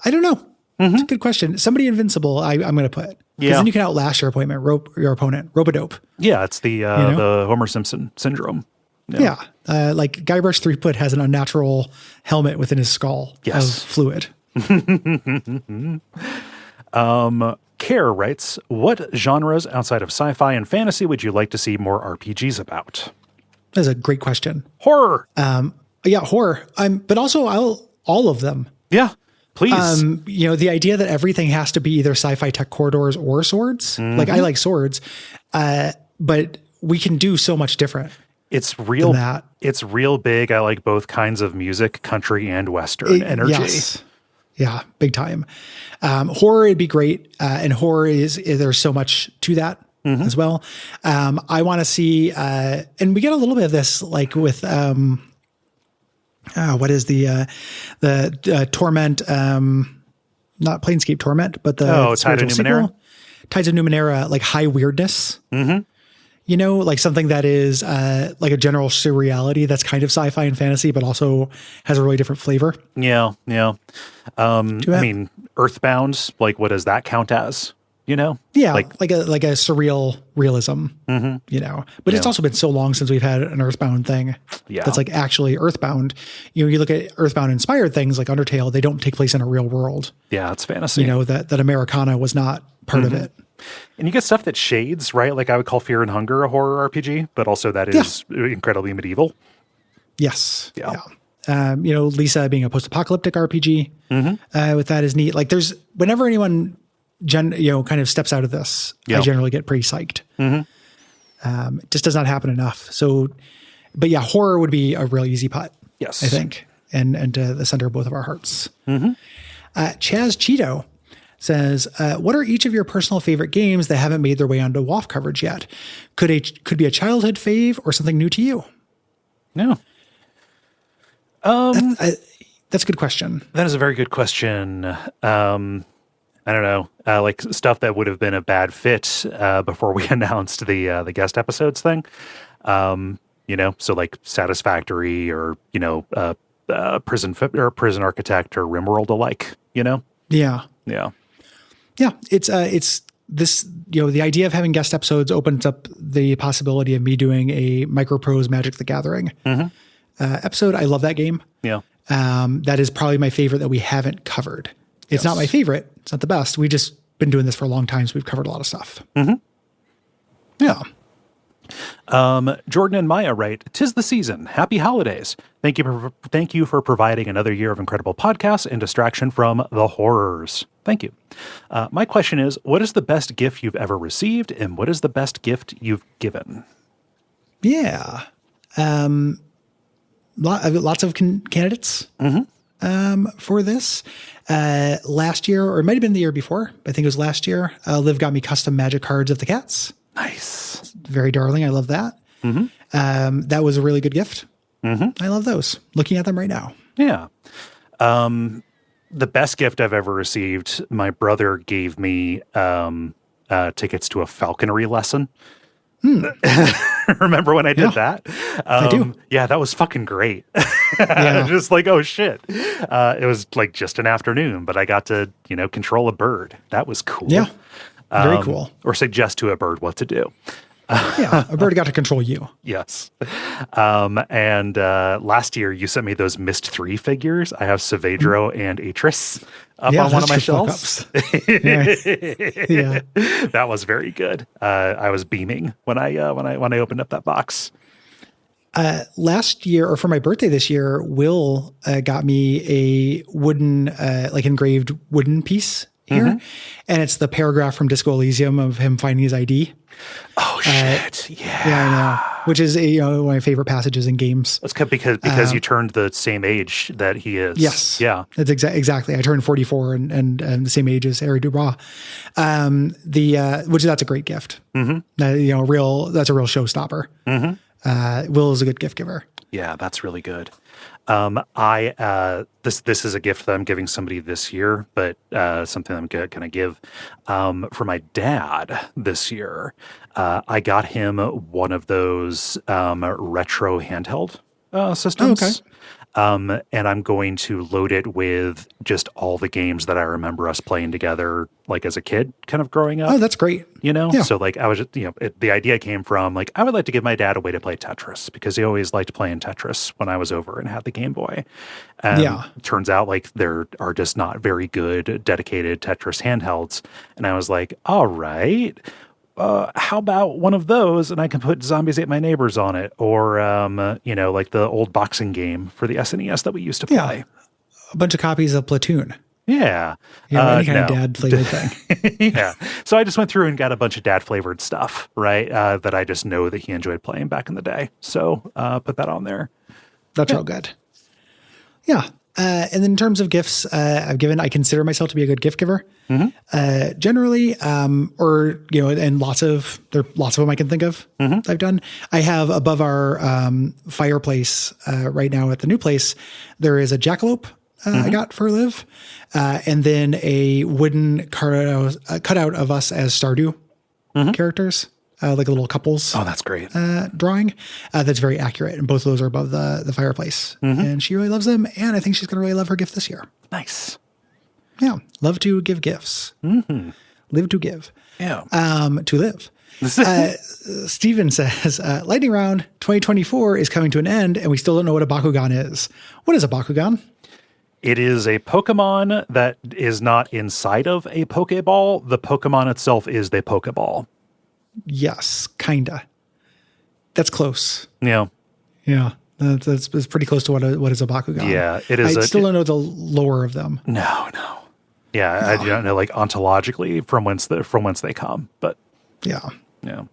don't know. It's a good question. Somebody invincible, I'm going to put. Because then you can outlast your opponent. Rope-a-dope. Yeah, it's the Homer Simpson syndrome. Yeah. Like Guybrush Threepwood has an unnatural helmet within his skull of fluid. Care writes, what genres outside of sci-fi and fantasy would you like to see more RPGs about? That's a great question. Horror. Horror. But also all of them. Yeah, please. The idea that everything has to be either sci-fi tech corridors or swords. Like, I like swords, but we can do so much different. It's real. That. It's real big. I like both kinds of music, country and Western energy. Yes. Yeah, big time. Horror would be great. And horror is there's so much to that. As well. I want to see, and we get a little bit of this, like with, what is the Torment, not Planescape Torment, but the Tides of Numenera. Tides of Numenera, like high weirdness. Like something that is like a general surreality that's kind of sci-fi and fantasy, but also has a really different flavor. Yeah. I mean, Earthbound, like, what does that count as? Yeah, like a surreal realism, but it's also been so long since we've had an Earthbound thing that's like actually Earthbound. You look at Earthbound inspired things like Undertale, they don't take place in a real world. Yeah, it's fantasy. That Americana was not part of it. And you get stuff that shades, right? Like I would call Fear and Hunger a horror RPG, but also that is incredibly medieval. Yes. Yeah. Lisa being a post-apocalyptic RPG with that is neat. Like whenever anyone kind of steps out of this, I generally get pretty psyched. It just does not happen enough. So, but yeah, horror would be a real easy putt. Yes. I think. And the center of both of our hearts. Chaz Cheeto says, what are each of your personal favorite games that haven't made their way onto WAF coverage yet? Could be a childhood fave or something new to you? No. That's a good question. That is a very good question. I don't know, like stuff that would have been a bad fit before we announced the guest episodes thing. So like Satisfactory or Prison Architect or RimWorld alike. Yeah. Yeah, it's this, the idea of having guest episodes opens up the possibility of me doing a Microprose Magic the Gathering episode. I love that game. Yeah. That is probably my favorite that we haven't covered. It's not my favorite. It's not the best. We just been doing this for a long time, so we've covered a lot of stuff. Yeah. Jordan and Maya write, "'Tis the season. Happy holidays. Thank you for providing another year of incredible podcasts and distraction from the horrors. Thank you. My question is, what is the best gift you've ever received, and what is the best gift you've given?" Yeah. Lots of candidates for this. Last year, or it might have been the year before, but I think it was last year, Liv got me custom Magic cards of the cats. Nice. Very darling. I love that. That was a really good gift. I love those. Looking at them right now. Yeah. The best gift I've ever received, my brother gave me tickets to a falconry lesson. Remember when I did that? I do. Yeah, that was fucking great. Yeah. Just like, oh shit. It was like just an afternoon, but I got to, control a bird. That was cool. Yeah. Very cool. Or suggest to a bird what to do. Yeah. A bird got to control you. Yes. And last year you sent me those Mist 3 figures. I have Savedro and Atris up on one of my shelves. Yeah. That was very good. I was beaming when I opened up that box. Last year, or for my birthday this year, Will got me a wooden, like engraved wooden piece here. And it's the paragraph from Disco Elysium of him finding his ID. Oh shit! Yeah, I know. Which is one of my favorite passages in games. That's because you turned the same age that he is. Yes. Yeah. That's exactly. I turned 44 and the same age as Harry Dubois. Which that's a great gift. That's a real showstopper. Will is a good gift giver. Yeah, that's really good. This is a gift that I'm giving somebody this year, but something I'm going to give for my dad this year. I got him one of those retro handheld systems. Okay. And I'm going to load it with just all the games that I remember us playing together, like as a kid, kind of growing up. Oh, that's great. Yeah. Yeah. So like I was just, the idea came from like, I would like to give my dad a way to play Tetris because he always liked playing Tetris when I was over and had the Game Boy. And turns out like there are just not very good dedicated Tetris handhelds. And I was like, all right, how about one of those and I can put Zombies Ate My Neighbors on it, or like the old boxing game for the SNES that we used to play. A bunch of copies of Platoon. Yeah. Any kind of dad flavored thing. Yeah. So I just went through and got a bunch of dad flavored stuff, right? That I just know that he enjoyed playing back in the day. So put that on there. That's real good. Yeah. And then in terms of gifts I've given, I consider myself to be a good gift giver. Generally, and lots of them I can think of I've done. I have above our fireplace right now at the new place, there is a jackalope I got for Liv, and then a wooden cutout of us as Stardew characters. Like a little couples. Oh, that's great. Drawing. That's very accurate. And both of those are above the fireplace. And she really loves them. And I think she's going to really love her gift this year. Nice. Yeah. Love to give gifts. Live to give. Yeah. To live. Steven says, Lightning Round 2024 is coming to an end, and we still don't know what a Bakugan is. What is a Bakugan? It is a Pokemon that is not inside of a Pokeball. The Pokemon itself is the Pokeball. Yes, kinda. That's close. Yeah. Yeah. That's pretty close to what is a Bakugan. Yeah, it is. I still don't know the lore of them. No. Yeah, I don't know like ontologically from whence they come, but yeah. Yeah.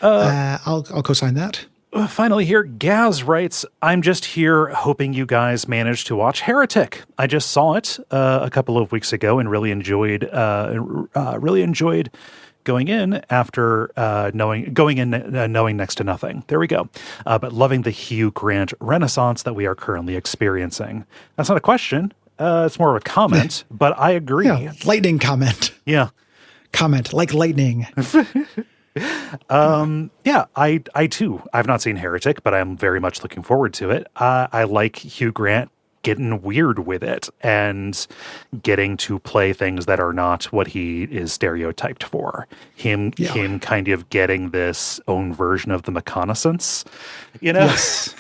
I'll co-sign that. Finally here, Gaz writes, I'm just here hoping you guys managed to watch Heretic. I just saw it a couple of weeks ago and really enjoyed going in after knowing next to nothing. There we go. But loving the Hugh Grant renaissance that we are currently experiencing. That's not a question. It's more of a comment, but I agree. Yeah, lightning comment. Yeah. Comment, like lightning. Yeah, I too, I've not seen Heretic, but I'm very much looking forward to it. I like Hugh Grant getting weird with it and getting to play things that are not what he is stereotyped for. Him kind of getting this own version of the reconnaissance, Yes.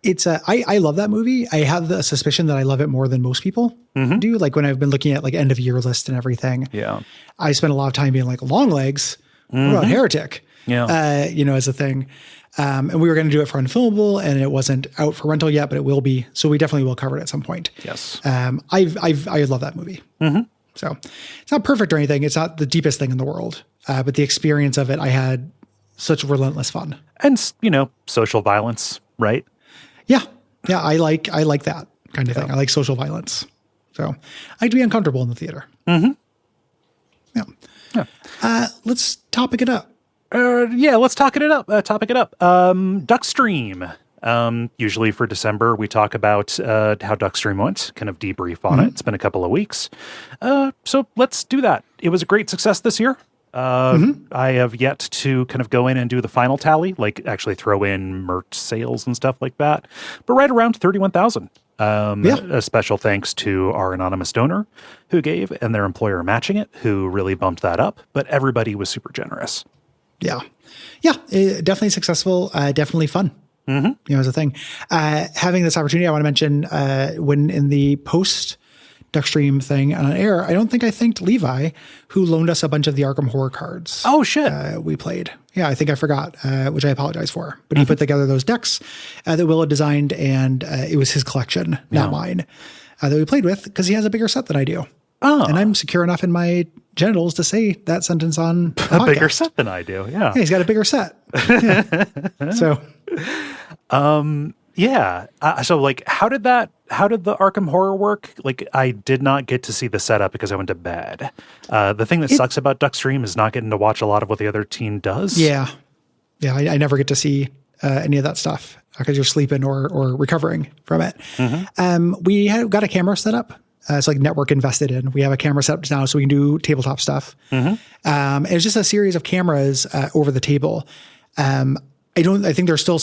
It's I love that movie. I have the suspicion that I love it more than most people do. Like when I've been looking at like end of year list and everything. Yeah. I spent a lot of time being like, Longlegs, what about Heretic? Yeah. As a thing. And we were going to do it for Unfilmable, and it wasn't out for rental yet, but it will be. So we definitely will cover it at some point. Yes. I love that movie. So it's not perfect or anything. It's not the deepest thing in the world. But the experience of it, I had such relentless fun. And, social violence, right? Yeah. Yeah. I like that kind of thing. I like social violence. So I like to be uncomfortable in the theater. Yeah. Let's topic it up. Let's topic it up. Duckstream. Usually for December, we talk about how Duckstream went, kind of debrief on it. It's been a couple of weeks. So let's do that. It was a great success this year. I have yet to kind of go in and do the final tally, like actually throw in merch sales and stuff like that. But right around 31,000. A special thanks to our anonymous donor who gave, and their employer matching it, who really bumped that up. But everybody was super generous. Yeah. Definitely successful. Definitely fun. As a thing. Having this opportunity, I want to mention when in the post Duckstream thing on air, I don't think I thanked Levi, who loaned us a bunch of the Arkham Horror cards. Oh, shit. We played. Yeah, I think I forgot, which I apologize for. But he put together those decks that Will had designed, and it was his collection, not mine, that we played with, because he has a bigger set than I do. Oh. And I'm secure enough in my genitals to say that sentence on the a podcast. Bigger set than I do, yeah. Yeah, he's got a bigger set. So... so like, how did the Arkham Horror work? Like, I did not get to see the setup because I went to bed. The thing that sucks about Duckstream is not getting to watch a lot of what the other team does. Yeah. I never get to see any of that stuff because you're sleeping or recovering from it. We got a camera set up. It's like network invested in. We have a camera set up now so we can do tabletop stuff. It's just a series of cameras over the table. I think there's still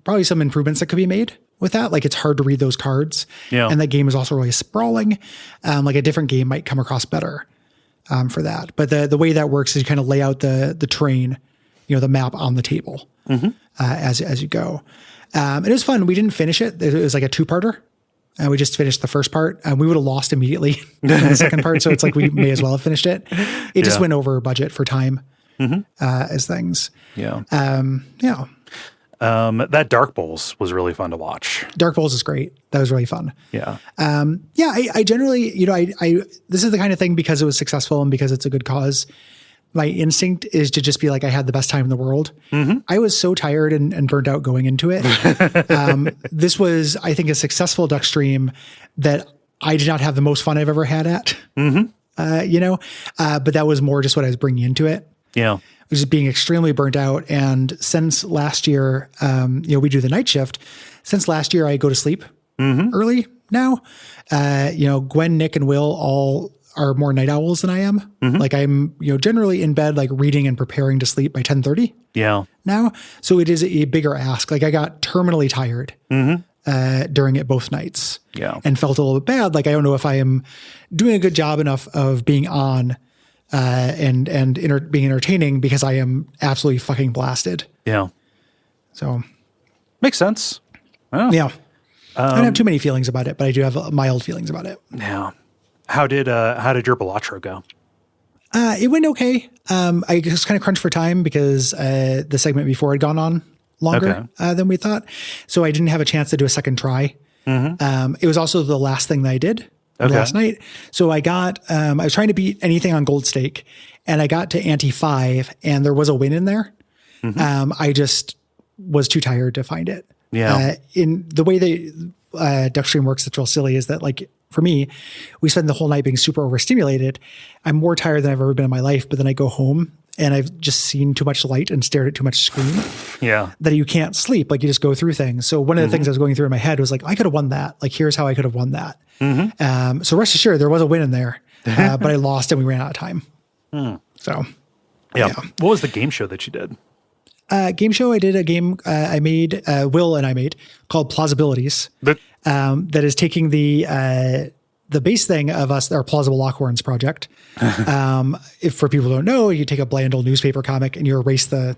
probably some improvements that could be made with that. Like, it's hard to read those cards. Yeah. And that game is also really sprawling. Like a different game might come across better for that. But the way that works is you kind of lay out the terrain, the map on the table as you go. It was fun. We didn't finish it. It was like a 2-parter. We just finished the first part. We would have lost immediately in the second part. So it's like we may as well have finished it. It just went over budget for time. As things. That Dark Bowls was really fun to watch. Dark Bowls is great. That was really fun. Yeah. I generally, I this is the kind of thing, because it was successful and because it's a good cause, my instinct is to just be like, I had the best time in the world. I was so tired and burnt out going into it. This was, I think, a successful Duckstream that I did not have the most fun I've ever had at, but that was more just what I was bringing into it. Yeah. Was just being extremely burnt out. And since last year, we do the night shift. Since last year, I go to sleep early now. Gwen, Nick, and Will all are more night owls than I am. Like, I'm, generally in bed, like reading and preparing to sleep by 10:30. Yeah. Now. So it is a bigger ask. Like, I got terminally tired during it both nights. Yeah. And felt a little bit bad. Like, I don't know if I am doing a good job enough of being on and being entertaining, because I am absolutely fucking blasted. Yeah. So makes sense. Oh. Yeah. I don't have too many feelings about it, but I do have mild feelings about it. Yeah. How did your Balatro go? It went okay. I just kind of crunched for time because the segment before had gone on longer than we thought. So I didn't have a chance to do a second try. It was also the last thing that I did last night. So I was trying to beat anything on Gold Stake, and I got to ante 5, and there was a win in there. I just was too tired to find it. Yeah. In the way that Duckstream works, that's real silly, is that, like, for me, we spend the whole night being super overstimulated. I'm more tired than I've ever been in my life, but then I go home and I've just seen too much light and stared at too much screen. That you can't sleep. Like, you just go through things. So one of the things I was going through in my head was like, I could have won that. Like, here's how I could have won that. So rest assured, there was a win in there, but I lost and we ran out of time. So, yeah. What was the game show that you did? Game show. I did a game I made, Will and I made, called Plausibilities. That is taking the base thing of us, our Plausible Lockhorns project. If for people who don't know, you take a bland old newspaper comic and you erase the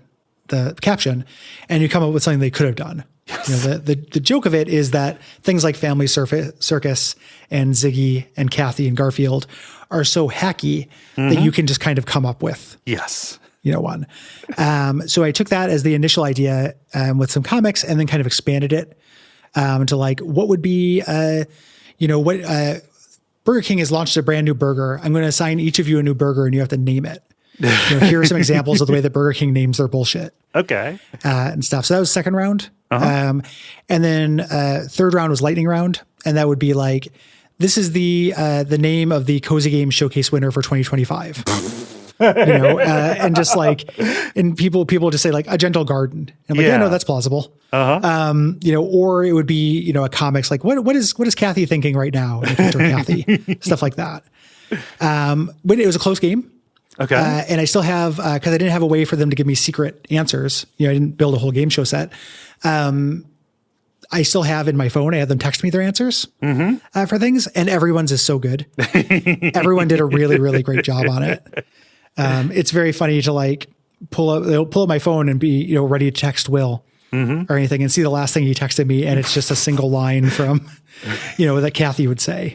caption, and you come up with something they could have done. Yes. You know, the joke of it is that things like Family Circus and Ziggy and Kathy and Garfield are so hacky that you can just kind of come up with. Yes. You know, one. So I took that as the initial idea with some comics, and then kind of expanded it to like, what would be, Burger King has launched a brand new burger. I'm going to assign each of you a new burger, and you have to name it. Here are some examples of the way that Burger King names their bullshit. Okay. And stuff. So that was second round. And then third round was lightning round. And that would be like, this is the name of the Cozy Games Showcase winner for 2025. And just like, and people just say like A Gentle Garden. And I'm like, yeah, no, that's plausible. Or it would be, a comics like, what is Kathy thinking right now? And Kathy, stuff like that. But it was a close game. Okay. And I still have, cause I didn't have a way for them to give me secret answers. I didn't build a whole game show set. I still have in my phone, I had them text me their answers for things, and everyone's is so good. Everyone did a really, really great job on it. It's very funny to like pull up my phone and be, ready to text Will or anything, and see the last thing he texted me. And it's just a single line from, that Kathy would say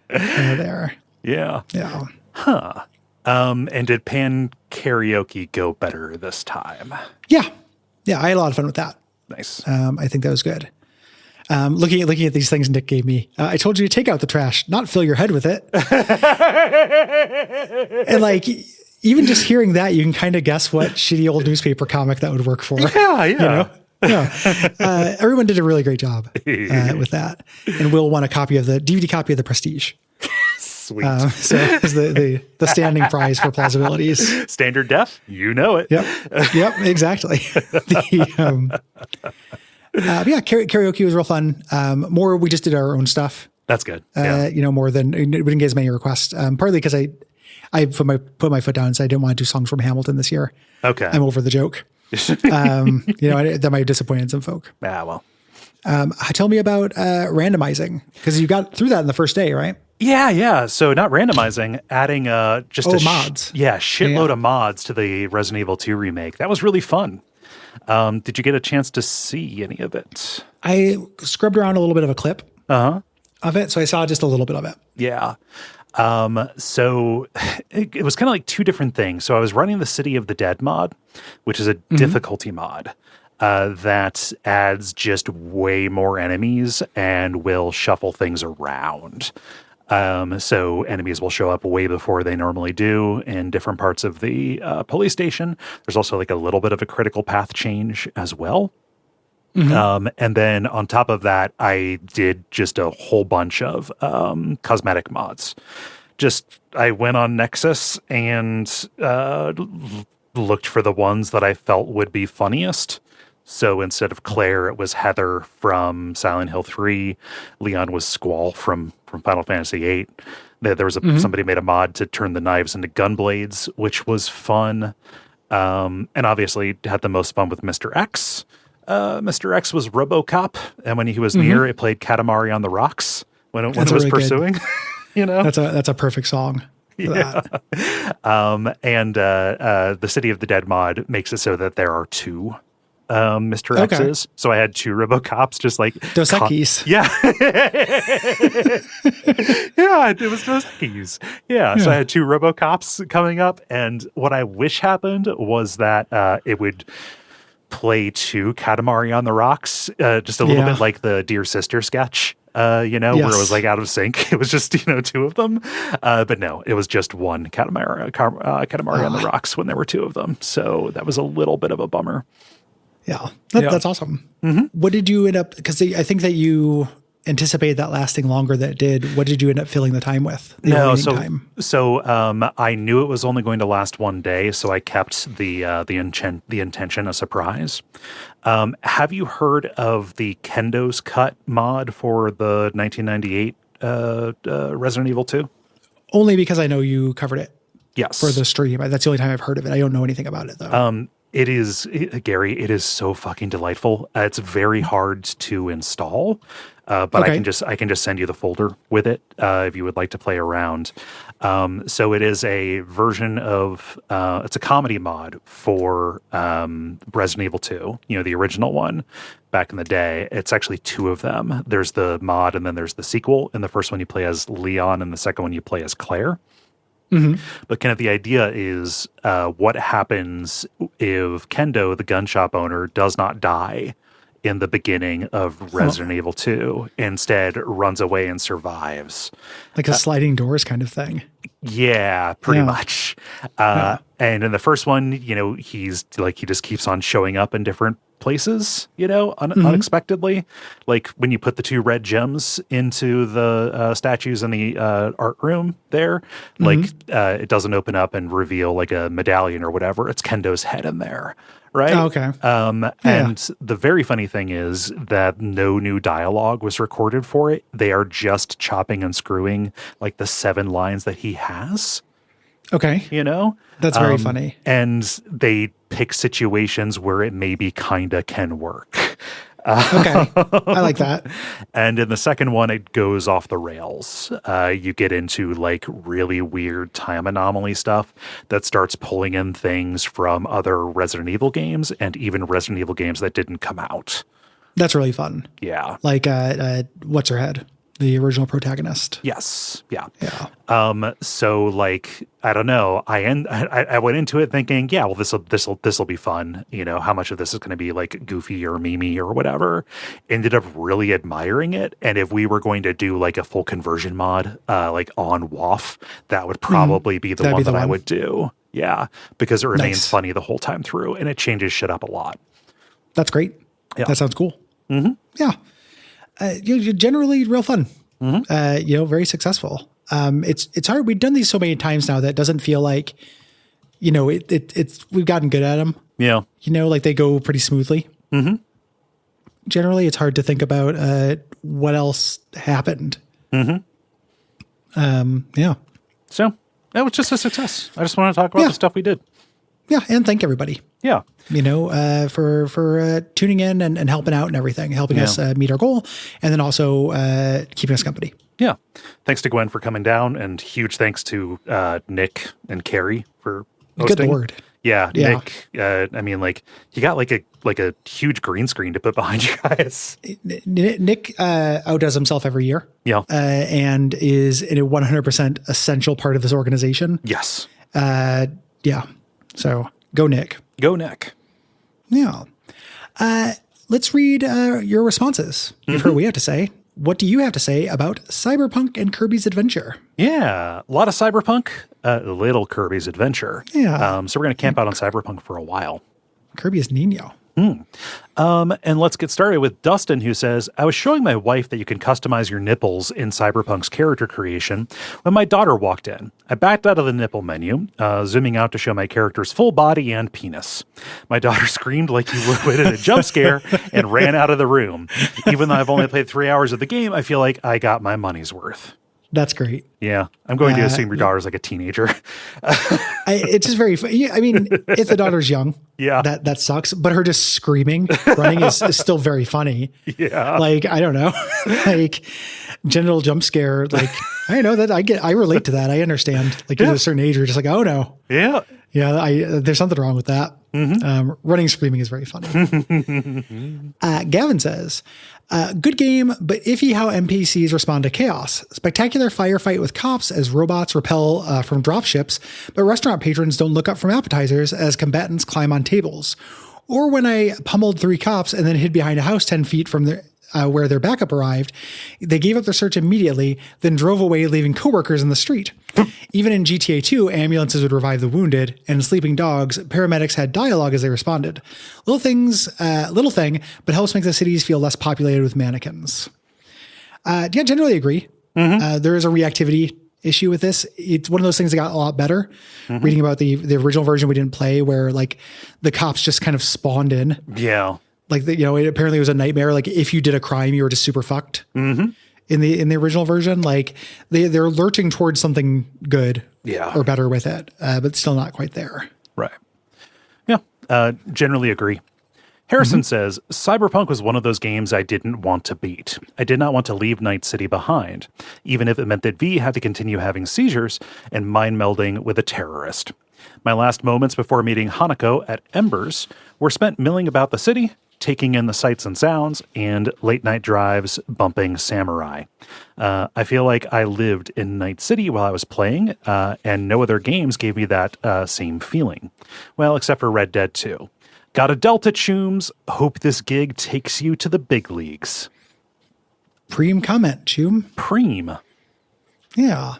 there. Yeah. Yeah. Huh. And did pan karaoke go better this time? Yeah. Yeah. I had a lot of fun with that. Nice. I think that was good. Looking at these things Nick gave me, I told you to take out the trash, not fill your head with it. And like, even just hearing that, you can kind of guess what shitty old newspaper comic that would work for. Yeah. Everyone did a really great job with that. And Will won a copy of the DVD copy of The Prestige. Sweet. So it's the standing prize for plausibilities. Standard def, it. Yep, exactly. Karaoke was real fun. We just did our own stuff. That's good. More than, we didn't get as many requests. Partly because I put my foot down and said I didn't want to do songs from Hamilton this year. Okay. I'm over the joke. That might have disappointed some folk. Well. Tell me about randomizing, because you got through that in the first day, right? Yeah. So not randomizing, adding mods. Shitload of mods to the Resident Evil 2 remake. That was really fun. Did you get a chance to see any of it? I scrubbed around a little bit of a clip of it, so I saw just a little bit of it. Yeah. So it was kind of like two different things. So I was running the City of the Dead mod, which is a difficulty mod that adds just way more enemies and will shuffle things around. So enemies will show up way before they normally do in different parts of the police station. There's also like a little bit of a critical path change as well. And then on top of that, I did just a whole bunch of cosmetic mods. I went on Nexus and looked for the ones that I felt would be funniest. So instead of Claire, it was Heather from Silent Hill 3. Leon was Squall from Final Fantasy VIII. There was somebody made a mod to turn the knives into gun blades, which was fun. And obviously had the most fun with Mr. X. Mr. X was RoboCop, and when he was near, it played Katamari on the Rocks when it was really pursuing. That's a perfect song for that. And the City of the Dead mod makes it so that there are two Mr. X's. So I had two RoboCops, just like Dos Equis. Yeah. Yeah, it was Dos Equis. Yeah. So I had two RoboCops coming up, and what I wish happened was that it would play to Katamari on the Rocks, just a little bit like the Dear Sister sketch, where it was like out of sync. It was just, two of them. But no, it was just one Katamari on the Rocks when there were two of them. So that was a little bit of a bummer. Yeah, that's awesome. What did you end up, because I think that you anticipated that lasting longer than it did. What did you end up filling the time with? So I knew it was only going to last one day, so I kept the intention a surprise. Have you heard of the Kendo's Cut mod for the 1998 Resident Evil 2? Only because I know you covered it. Yes. For the stream. That's the only time I've heard of it. I don't know anything about it, though. It is, Gary, it is so fucking delightful. It's very hard to install, but Okay. I can just send you the folder with it if you would like to play around. So it is a version of it's a comedy mod for Resident Evil 2, the original one back in the day. It's actually two of them. There's the mod and then there's the sequel. In the first one you play as Leon, and the second one you play as Claire. But kind of the idea is what happens if Kendo, the gun shop owner, does not die in the beginning of Resident Evil 2, instead runs away and survives. Like a sliding doors kind of thing. Yeah, pretty much. And in the first one, he's like, he just keeps on showing up in different places, unexpectedly. Like when you put the two red gems into the statues in the art room there, it doesn't open up and reveal like a medallion or whatever. It's Kendo's head in there. Right. Oh, okay. And the very funny thing is that no new dialogue was recorded for it. They are just chopping and screwing like the 7 lines that he has. Okay. That's very funny. And they pick situations where it maybe kinda can work. Okay. I like that. And in the second one, it goes off the rails. You get into like really weird time anomaly stuff that starts pulling in things from other Resident Evil games and even Resident Evil games that didn't come out. That's really fun. Yeah. Like, what's her head? The original protagonist. Yes. Yeah. Yeah. So like, I don't know. I went into it thinking, yeah, well, this'll be fun. How much of this is going to be like goofy or memey or whatever. Ended up really admiring it. And if we were going to do like a full conversion mod, like on WAF, that would probably be the one that I would do. Yeah. Because it remains funny the whole time through and it changes shit up a lot. That's great. Yeah. That sounds cool. Yeah. You're generally real fun. Very successful. It's hard. We've done these so many times now that it doesn't feel like, we've gotten good at them. Yeah. Like they go pretty smoothly. Generally, it's hard to think about what else happened. Yeah. So that was just a success. I just want to talk about the stuff we did. Yeah. And thank everybody. Yeah. For tuning in and helping out and everything, helping us meet our goal, and then also keeping us company. Yeah. Thanks to Gwen for coming down, and huge thanks to Nick and Carrie for hosting. Good Lord. Yeah. Nick, you got like a huge green screen to put behind you guys. Nick outdoes himself every year. Yeah. And is in a 100% essential part of this organization. Yes. Yeah. So go Nick. Go Nick. Yeah. Let's read your responses. You've heard what we have to say. What do you have to say about Cyberpunk and Kirby's Adventure? Yeah. A lot of Cyberpunk, little Kirby's Adventure. Yeah. So we're going to camp out on Cyberpunk for a while. Kirby is Nino. And let's get started with Dustin, who says, I was showing my wife that you can customize your nipples in Cyberpunk's character creation when my daughter walked in. I backed out of the nipple menu, zooming out to show my character's full body and penis. My daughter screamed like you would at a jump scare and ran out of the room. Even though I've only played 3 hours of the game, I feel like I got my money's worth. That's great. Yeah. I'm going to assume your daughter's like a teenager. It's just very funny. I mean, if the daughter's young, that sucks. But her just screaming, running is still very funny. Yeah. Like, I don't know, like genital jump scare. Like, I know that I relate to that. I understand. Like at a certain age, you're just like, oh no. Yeah. Yeah. There's something wrong with that. Running, screaming is very funny. Gavin says, good game, but iffy how NPCs respond to chaos. Spectacular firefight with cops as robots repel from dropships, but restaurant patrons don't look up from appetizers as combatants climb on tables. Or when I pummeled 3 cops and then hid behind a house 10 feet from where their backup arrived, they gave up their search immediately, then drove away, leaving coworkers in the street. Even in GTA 2, ambulances would revive the wounded, and in Sleeping Dogs, paramedics had dialogue as they responded. Little thing, but helps make the cities feel less populated with mannequins. Generally agree. There is a reactivity issue with this. It's one of those things that got a lot better. Reading about the original version we didn't play, where like the cops just kind of spawned in. Yeah. Like, it apparently was a nightmare. Like if you did a crime, you were just super fucked. In the original version, like they're lurching towards something good or better with it, but still not quite there. Right. Yeah. Generally agree. Harrison says, Cyberpunk was one of those games I didn't want to beat. I did not want to leave Night City behind, even if it meant that V had to continue having seizures and mind melding with a terrorist. My last moments before meeting Hanako at Embers were spent milling about the city, taking in the sights and sounds, and late night drives bumping Samurai. I feel like I lived in Night City while I was playing, and no other games gave me that same feeling. Well, except for Red Dead 2. Got a Delta, Chooms. Hope this gig takes you to the big leagues. Preem comment, Choom. Preem. Yeah.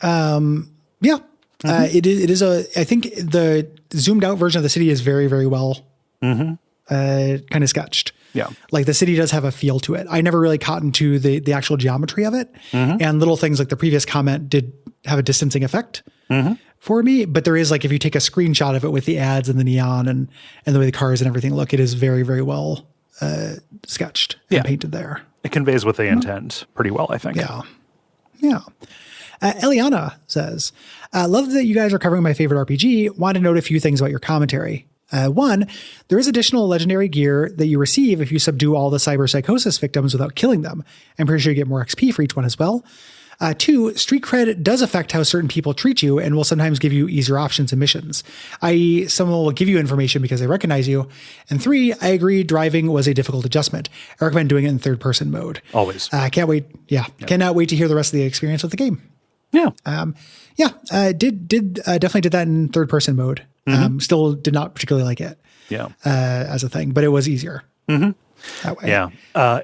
Yeah. It is I think the zoomed out version of the city is very, very well kind of sketched. Yeah. Like the city does have a feel to it. I never really caught into the actual geometry of it. And little things like the previous comment did have a distancing effect for me. But there is, like, if you take a screenshot of it with the ads and the neon and the way the cars and everything look, it is very, very well sketched and painted there. It conveys what they intend pretty well, I think. Yeah. Yeah. Eliana says, love that you guys are covering my favorite RPG. Want to note a few things about your commentary. One, there is additional legendary gear that you receive if you subdue all the cyberpsychosis victims without killing them. I'm pretty sure you get more XP for each one as well. Two, street cred does affect how certain people treat you and will sometimes give you easier options and missions, i.e. someone will give you information because they recognize you. And three, I agree driving was a difficult adjustment. I recommend doing it in third person mode. Always. Can't wait. Yeah. Cannot wait to hear the rest of the experience with the game. Yeah. Definitely did that in third person mode. Still did not particularly like it. Yeah. As a thing, but it was easier. That way. Yeah.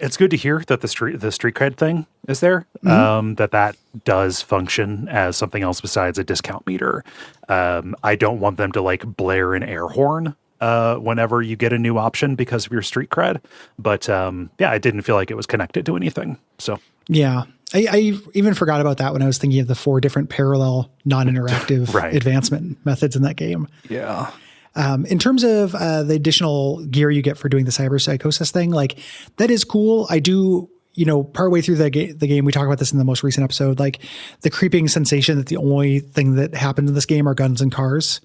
It's good to hear that the street cred thing is there, that does function as something else besides a discount meter. I don't want them to like blare an air horn whenever you get a new option because of your street cred. But I didn't feel like it was connected to anything. So yeah, I even forgot about that when I was thinking of the 4 different parallel non-interactive advancement methods in that game. Yeah. In terms of the additional gear you get for doing the cyberpsychosis thing, like that is cool. I do, partway through the game, we talk about this in the most recent episode, like the creeping sensation that the only thing that happens in this game are guns and cars.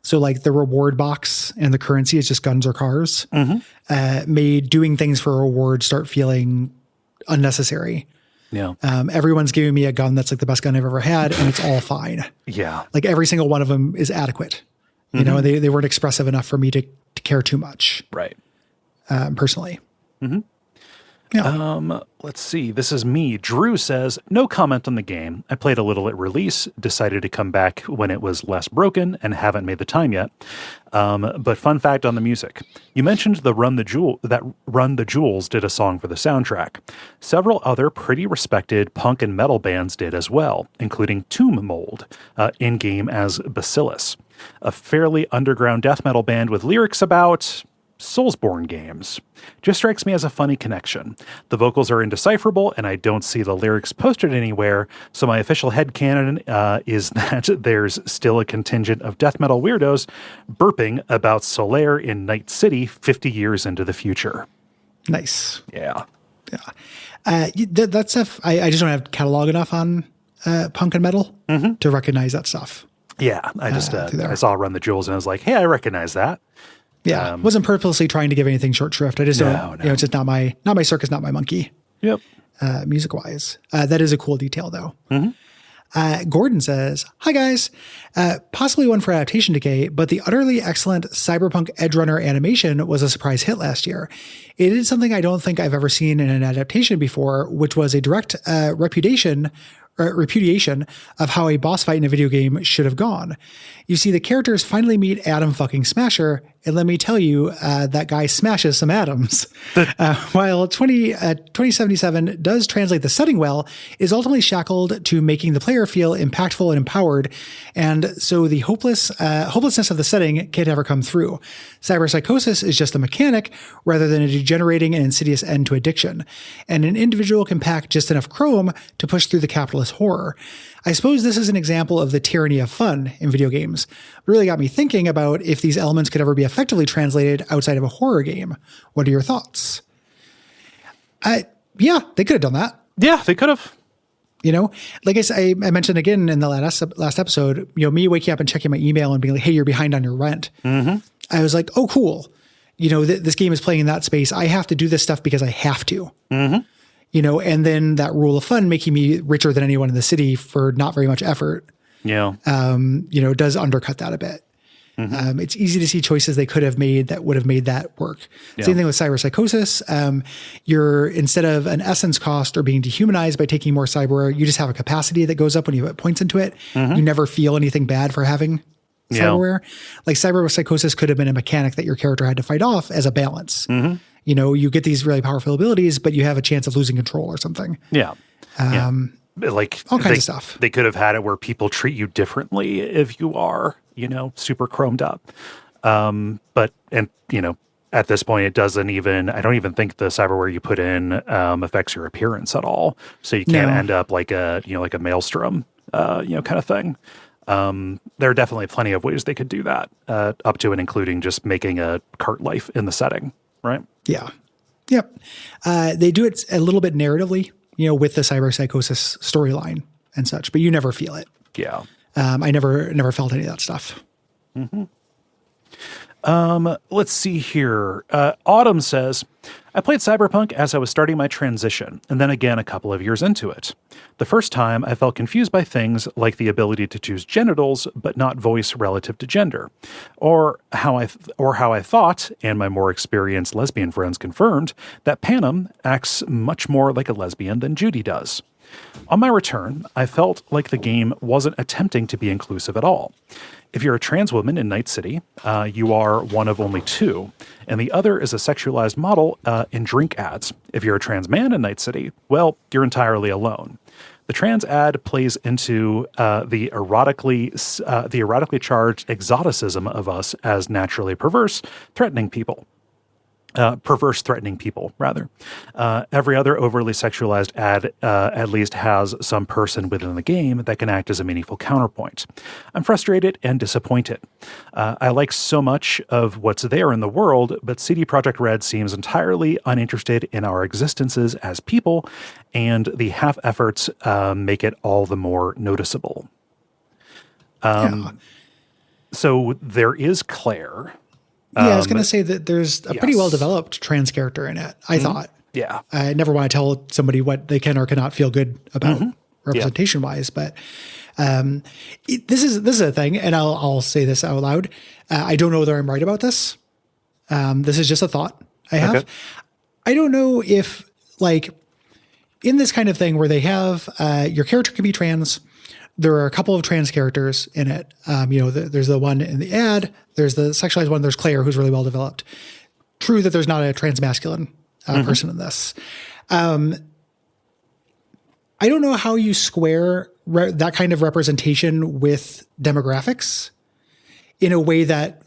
So like the reward box and the currency is just guns or cars, made doing things for a reward start feeling unnecessary. Yeah. Everyone's giving me a gun that's like the best gun I've ever had, and it's all fine. Yeah. Like every single one of them is adequate. You know, they weren't expressive enough for me to care too much. Right. Personally. Yeah. Let's see. This is me. Drew says, no comment on the game. I played a little at release, decided to come back when it was less broken, and haven't made the time yet. But fun fact on the music. You mentioned that Run the Jewels did a song for the soundtrack. Several other pretty respected punk and metal bands did as well, including Tomb Mold, in-game as Bacillus, a fairly underground death metal band with lyrics about Soulsborne games. Just strikes me as a funny connection. The vocals are indecipherable, and I don't see the lyrics posted anywhere, so my official headcanon is that there's still a contingent of death metal weirdos burping about Solaire in Night City 50 years into the future. Nice. Yeah. That stuff, I just don't have catalog enough on punk and metal to recognize that stuff. Yeah, I just I saw Run the Jewels and I was like, hey, I recognize that. Yeah, wasn't purposely trying to give anything short shrift. I just don't, it's just not my circus, not my monkey. Yep. Music wise, that is a cool detail though. Gordon says, hi guys, possibly one for adaptation decay, but the utterly excellent Cyberpunk Edgerunner animation was a surprise hit last year. It is something I don't think I've ever seen in an adaptation before, which was a direct repudiation of how a boss fight in a video game should have gone. You see, the characters finally meet Adam fucking Smasher, and let me tell you, that guy smashes some atoms. While 2077 does translate the setting well, is ultimately shackled to making the player feel impactful and empowered, and so the hopelessness of the setting can't ever come through. Cyberpsychosis is just a mechanic rather than a degenerating and insidious end to addiction, and an individual can pack just enough chrome to push through the capitalist horror. I suppose this is an example of the tyranny of fun in video games. It really got me thinking about if these elements could ever be effectively translated outside of a horror game. What are your thoughts? Yeah, they could have done that. Yeah, they could have. Like I mentioned again in the last episode, me waking up and checking my email and being like, hey, you're behind on your rent. I was like, oh, cool. This game is playing in that space. I have to do this stuff because I have to, and then that rule of fun making me richer than anyone in the city for not very much effort, does undercut that a bit. It's easy to see choices they could have made that would have made that work. Yeah. Same thing with cyberpsychosis. You're, instead of an essence cost or being dehumanized by taking more cyberware, you just have a capacity that goes up when you put points into it. You never feel anything bad for having cyberware. Like cyberpsychosis could have been a mechanic that your character had to fight off as a balance. You get these really powerful abilities, but you have a chance of losing control or something. Like all kinds of stuff. They could have had it where people treat you differently if you are, super chromed up. At this point, it doesn't even, I don't even think the cyberware you put in affects your appearance at all. So you can't end up like a maelstrom, kind of thing. There are definitely plenty of ways they could do that, up to and including just making a cart life in the setting, right? Yeah. Yep. They do it a little bit narratively, with the cyberpsychosis storyline and such, but you never feel it. Yeah. I never felt any of that stuff. Let's see here. Autumn says, I played Cyberpunk as I was starting my transition, and then again a couple of years into it. The first time, I felt confused by things like the ability to choose genitals, but not voice relative to gender, or how I thought, and my more experienced lesbian friends confirmed, that Panem acts much more like a lesbian than Judy does. On my return, I felt like the game wasn't attempting to be inclusive at all. If you're a trans woman in Night City, you are one of only two, and the other is a sexualized model in drink ads. If you're a trans man in Night City, well, you're entirely alone. The trans ad plays into the erotically charged exoticism of us as naturally perverse, threatening people. Threatening people, rather. Every other overly sexualized ad at least has some person within the game that can act as a meaningful counterpoint. I'm frustrated and disappointed. I like so much of what's there in the world, but CD Projekt Red seems entirely uninterested in our existences as people, and the half-efforts make it all the more noticeable. So there is Claire. Yeah, I was going to say that there's a pretty well-developed trans character in it, I thought. Yeah. I never want to tell somebody what they can or cannot feel good about representation-wise, but this is a thing, and I'll say this out loud. I don't know whether I'm right about this. This is just a thought I have. Okay. I don't know if, like, in this kind of thing where they have your character can be trans, there are a couple of trans characters in it. There's the one in the ad, there's the sexualized one, there's Claire, who's really well developed. True that there's not a trans masculine person in this. I don't know how you square that kind of representation with demographics in a way that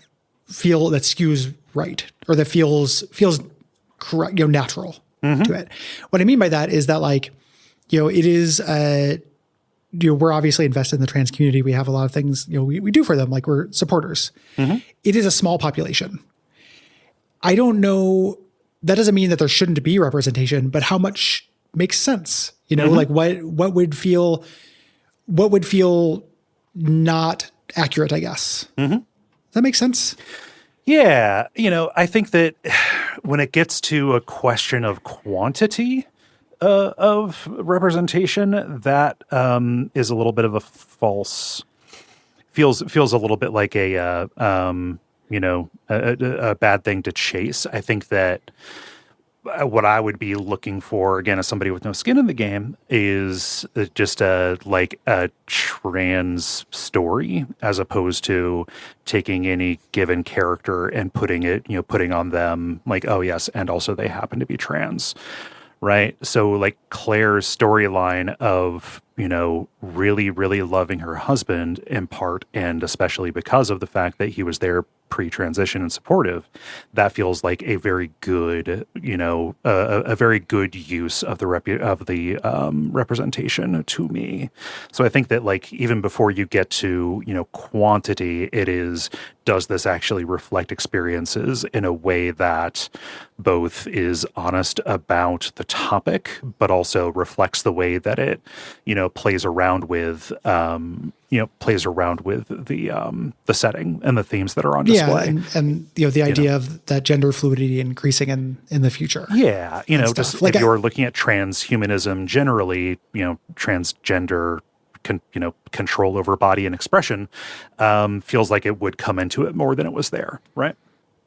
skews right, or that feels correct, natural to it. What I mean by that is that, like, it is we're obviously invested in the trans community. We have a lot of things, we do for them. Like, we're supporters. It is a small population. I don't know. That doesn't mean that there shouldn't be representation, but how much makes sense? Like what would feel not accurate, I guess. Does that make sense? Yeah. I think that when it gets to a question of quantity, of representation, that is a little bit of a false. Feels a little bit like a bad thing to chase. I think that what I would be looking for, again, as somebody with no skin in the game, is just a trans story, as opposed to taking any given character and putting on them like, oh yes, and also they happen to be trans. Right. So, like, Claire's storyline of, really, really loving her husband, in part, and especially because of the fact that he was there pre-transition and supportive, that feels like a very good, a very good use of the representation to me. So I think that, like, even before you get to, quantity, it is, does this actually reflect experiences in a way that both is honest about the topic, but also reflects the way that it, plays around with, the setting and the themes that are on display. Yeah, and the idea of that gender fluidity increasing in the future. Yeah, just Like if you're looking at transhumanism generally, transgender control over body and expression, feels like it would come into it more than it was there, right?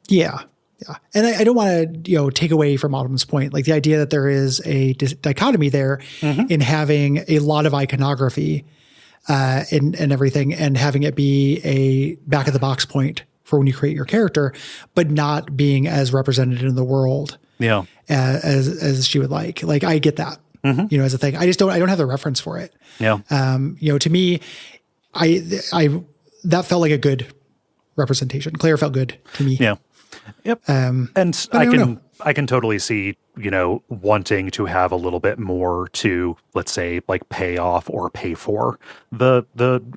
Yeah. Yeah. And I don't want to, take away from Autumn's point, like the idea that there is a dichotomy there in having a lot of iconography and everything, and having it be a back of the box point for when you create your character, but not being as represented in the world as she would like. Like, I get that. As a thing. I don't have the reference for it. Yeah. To me, that felt like a good representation. Claire felt good to me. Yeah. Yep. And I can totally see, wanting to have a little bit more to, let's say, like pay off or pay for the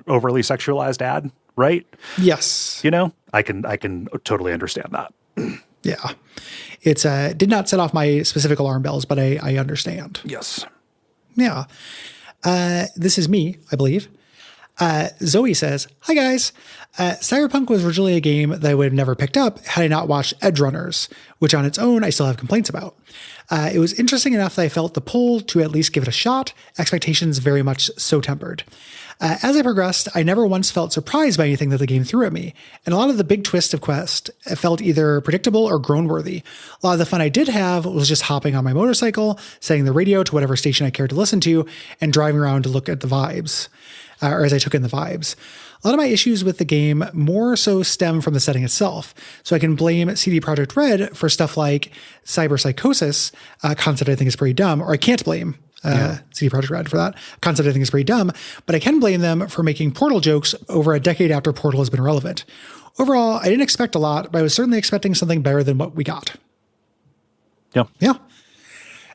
overly sexualized ad, right? Yes. I can totally understand that. Yeah. It's did not set off my specific alarm bells, but I understand. Yes. Yeah. This is me, I believe. Zoe says, "Hi guys. Cyberpunk was originally a game that I would have never picked up had I not watched Edge Runners, which on its own I still have complaints about. It was interesting enough that I felt the pull to at least give it a shot, expectations very much so tempered. As I progressed, I never once felt surprised by anything that the game threw at me, and a lot of the big twists of Quest felt either predictable or groan-worthy. A lot of the fun I did have was just hopping on my motorcycle, setting the radio to whatever station I cared to listen to, and driving around to look at the vibes, or as I took in the vibes. A lot of my issues with the game more so stem from the setting itself, so I can blame CD Projekt Red for stuff like cyberpsychosis, a concept I think is pretty dumb, or I can't blame CD Projekt Red for that concept I think is pretty dumb, but I can blame them for making Portal jokes over a decade after Portal has been relevant. Overall, I didn't expect a lot, but I was certainly expecting something better than what we got." Yeah. Yeah.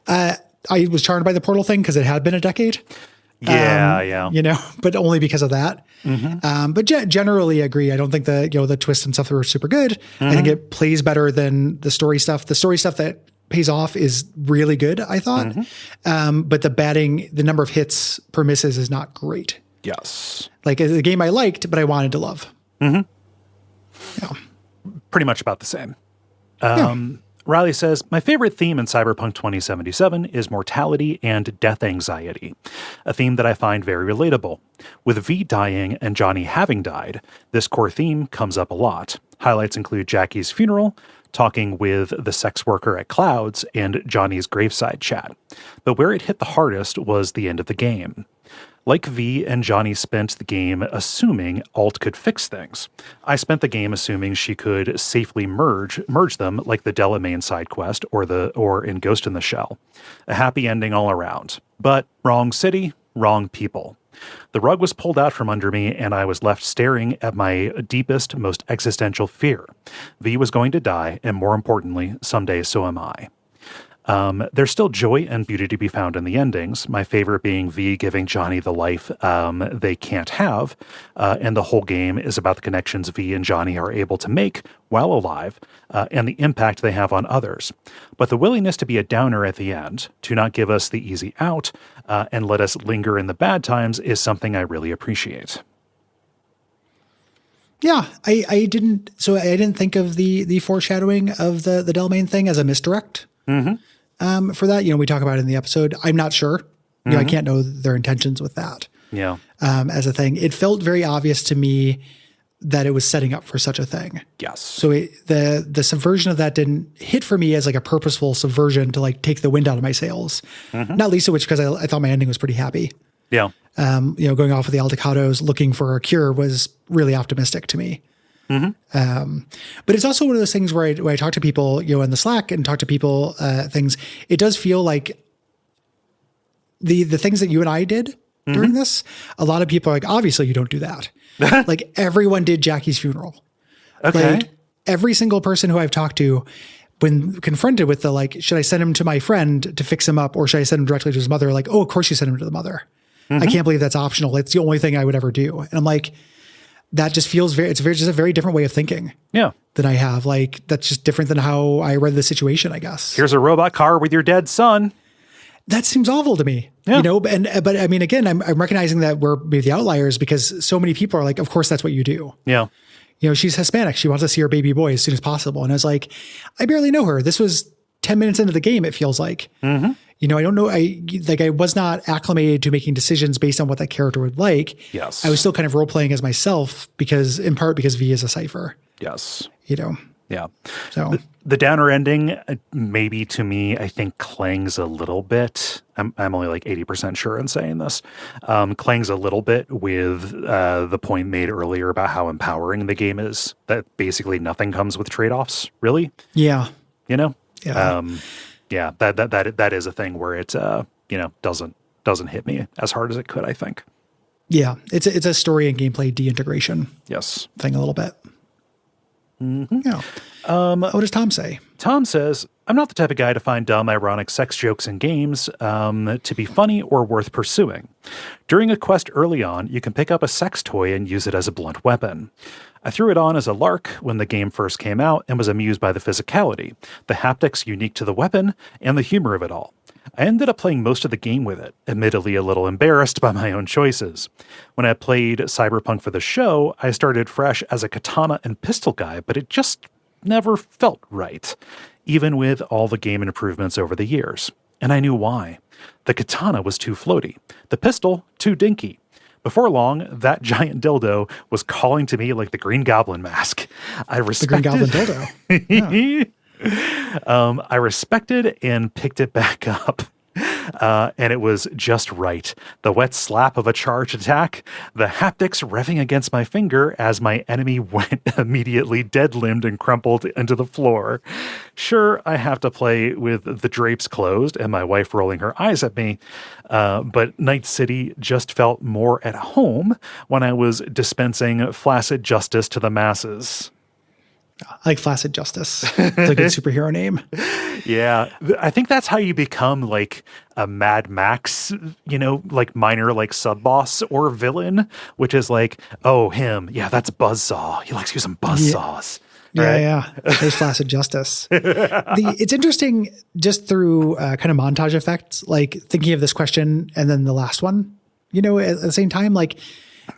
I was charmed by the Portal thing because it had been a decade. Yeah. But only because of that. But generally agree. I don't think the twists and stuff were super good. I think it plays better than the story stuff. The story stuff that pays off is really good, I thought. But the number of hits per misses is not great. Yes. Like, it's a game I liked, but I wanted to love. Yeah. Pretty much about the same. Riley says, "My favorite theme in Cyberpunk 2077 is mortality and death anxiety, a theme that I find very relatable. With V dying and Johnny having died, this core theme comes up a lot. Highlights include Jackie's funeral, talking with the sex worker at Clouds, and Johnny's graveside chat. But where it hit the hardest was the end of the game. Like V and Johnny spent the game assuming Alt could fix things. I spent the game assuming she could safely merge them like the Delamain side quest or in Ghost in the Shell. A happy ending all around. But wrong city, wrong people. The rug was pulled out from under me and I was left staring at my deepest, most existential fear. V was going to die, and more importantly, someday so am I. There's still joy and beauty to be found in the endings, my favorite being V giving Johnny the life they can't have, and the whole game is about the connections V and Johnny are able to make while alive, and the impact they have on others. But the willingness to be a downer at the end, to not give us the easy out, and let us linger in the bad times is something I really appreciate." Yeah, I didn't think of the foreshadowing of the Delamain thing as a misdirect. For that, we talk about it in the episode. I'm not sure. I can't know their intentions with that. Yeah. As a thing, it felt very obvious to me that it was setting up for such a thing. Yes. So the subversion of that didn't hit for me as like a purposeful subversion to like take the wind out of my sails. Not least of which because I thought my ending was pretty happy. Yeah. Going off of the Aldecados, looking for a cure was really optimistic to me. But it's also one of those things where I talk to people, in the Slack and talk to people, things, it does feel like the things that you and I did during this, a lot of people are like, obviously you don't do that. Like everyone did Jackie's funeral. Okay. Like every single person who I've talked to when confronted with should I send him to my friend to fix him up or should I send him directly to his mother? Like, oh, of course you send him to the mother. I can't believe that's optional. It's the only thing I would ever do. And I'm like, that just feels just a very different way of thinking. Yeah. Than I have. Like, that's just different than how I read the situation, I guess. Here's a robot car with your dead son. That seems awful to me, Yeah. you know, but I mean, again, I'm recognizing that we're maybe the outliers because so many people are like, of course, that's what you do. Yeah. You know, she's Hispanic. She wants to see her baby boy as soon as possible. And I was like, I barely know her. This was 10 minutes into the game, it feels like. Mm-hmm. You know, I don't know. I was not acclimated to making decisions based on what that character would like. Yes. I was still kind of role playing as myself in part because V is a cipher. Yes. You know. Yeah. So the downer ending, maybe to me, I think clangs a little bit. I'm only like 80% sure in saying this. Clangs a little bit with the point made earlier about how empowering the game is. That basically nothing comes with trade-offs, really. yeah. You know. Yeah. Yeah. That is a thing where it doesn't hit me as hard as it could, I think. Yeah. It's a story and gameplay deintegration Yes. thing a little bit. Mm-hmm. Yeah. What does Tom say? Tom says, I'm not the type of guy to find dumb, ironic sex jokes in games to be funny or worth pursuing. During a quest early on, you can pick up a sex toy and use it as a blunt weapon. I threw it on as a lark when the game first came out and was amused by the physicality, the haptics unique to the weapon, and the humor of it all. I ended up playing most of the game with it, admittedly a little embarrassed by my own choices. When I played Cyberpunk for the show, I started fresh as a katana and pistol guy, but it just never felt right, even with all the game improvements over the years. And I knew why. The katana was too floaty, the pistol too dinky. Before long, that giant dildo was calling to me like the Green Goblin mask. The Green Goblin dildo. Yeah. I respected and picked it back up. And it was just right. The wet slap of a charged attack, the haptics revving against my finger as my enemy went immediately dead-limbed and crumpled into the floor. Sure, I have to play with the drapes closed and my wife rolling her eyes at me, but Night City just felt more at home when I was dispensing flaccid justice to the masses. I like Flaccid Justice. It's a good superhero name. Yeah. I think that's how you become like a Mad Max, like minor like sub-boss or villain, which is like, oh, him. Yeah, that's Buzzsaw. He likes using buzzsaws. Right? Yeah. There's Flaccid Justice. It's interesting just through kind of montage effects, like thinking of this question and then the last one, at the same time, like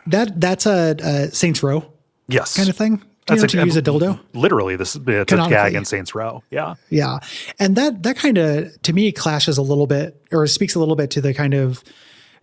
that's a Saints Row yes. kind of thing. That's to use a dildo. Literally, it's a gag in Saints Row. Yeah. Yeah. And that kind of, to me, clashes a little bit or speaks a little bit to the kind of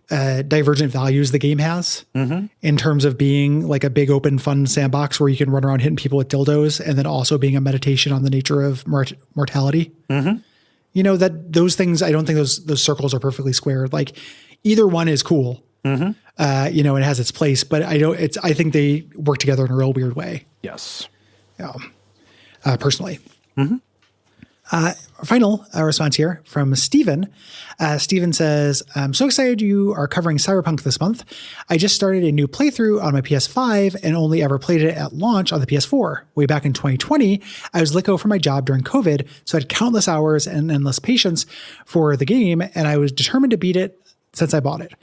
divergent values the game has in terms of being like a big open fun sandbox where you can run around hitting people with dildos and then also being a meditation on the nature of mortality. That those things, I don't think those circles are perfectly squared. Like either one is cool. It has its place, but I think they work together in a real weird way. Yes. Yeah. Personally. Final response here from Steven. Steven says, I'm so excited you are covering Cyberpunk this month. I just started a new playthrough on my PS5 and only ever played it at launch on the PS4. Way back in 2020, I was let go from my job during COVID, so I had countless hours and endless patience for the game, and I was determined to beat it since I bought it.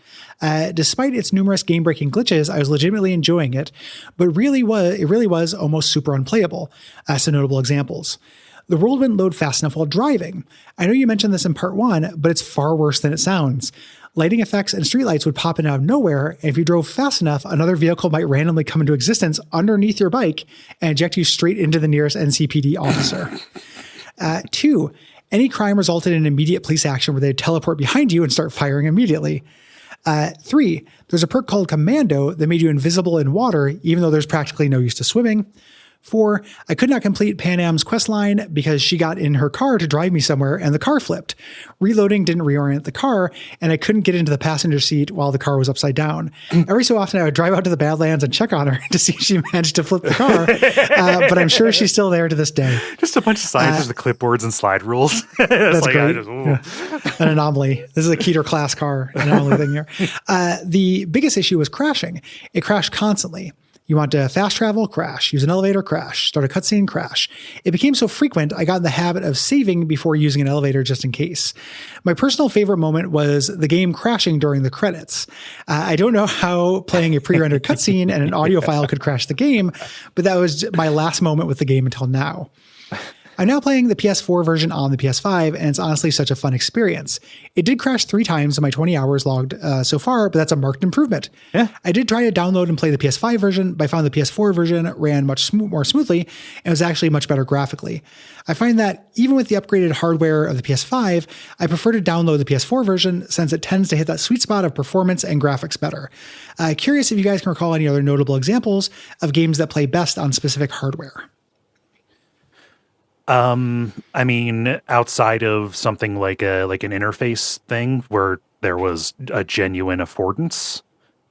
Despite its numerous game-breaking glitches, I was legitimately enjoying it, but it really was almost super unplayable. Some notable examples. The world wouldn't load fast enough while driving. I know you mentioned this in part 1, but it's far worse than it sounds. Lighting effects and streetlights would pop in out of nowhere, and if you drove fast enough, another vehicle might randomly come into existence underneath your bike and eject you straight into the nearest NCPD officer. 2, any crime resulted in immediate police action where they'd teleport behind you and start firing immediately. 3, there's a perk called Commando that made you invisible in water, even though there's practically no use to swimming. 4, I could not complete Pan Am's quest line because she got in her car to drive me somewhere and the car flipped. Reloading didn't reorient the car, and I couldn't get into the passenger seat while the car was upside down. Every so often I would drive out to the Badlands and check on her to see if she managed to flip the car, but I'm sure she's still there to this day. Just a bunch of scientists with clipboards and slide rules. That's like, great. An anomaly. This is a Keter class car. Anomaly thing here. The biggest issue was crashing. It crashed constantly. You want to fast travel, crash. Use an elevator, crash. Start a cutscene, crash. It became so frequent, I got in the habit of saving before using an elevator just in case. My personal favorite moment was the game crashing during the credits. I don't know how playing a pre-rendered cutscene and an audio file could crash the game, but that was my last moment with the game until now. I'm now playing the PS4 version on the PS5, and it's honestly such a fun experience. It did crash 3 times in my 20 hours logged so far, but that's a marked improvement. Yeah. I did try to download and play the PS5 version, but I found the PS4 version ran much more smoothly and was actually much better graphically. I find that even with the upgraded hardware of the PS5, I prefer to download the PS4 version since it tends to hit that sweet spot of performance and graphics better. Curious if you guys can recall any other notable examples of games that play best on specific hardware. I mean, outside of something like an interface thing where there was a genuine affordance,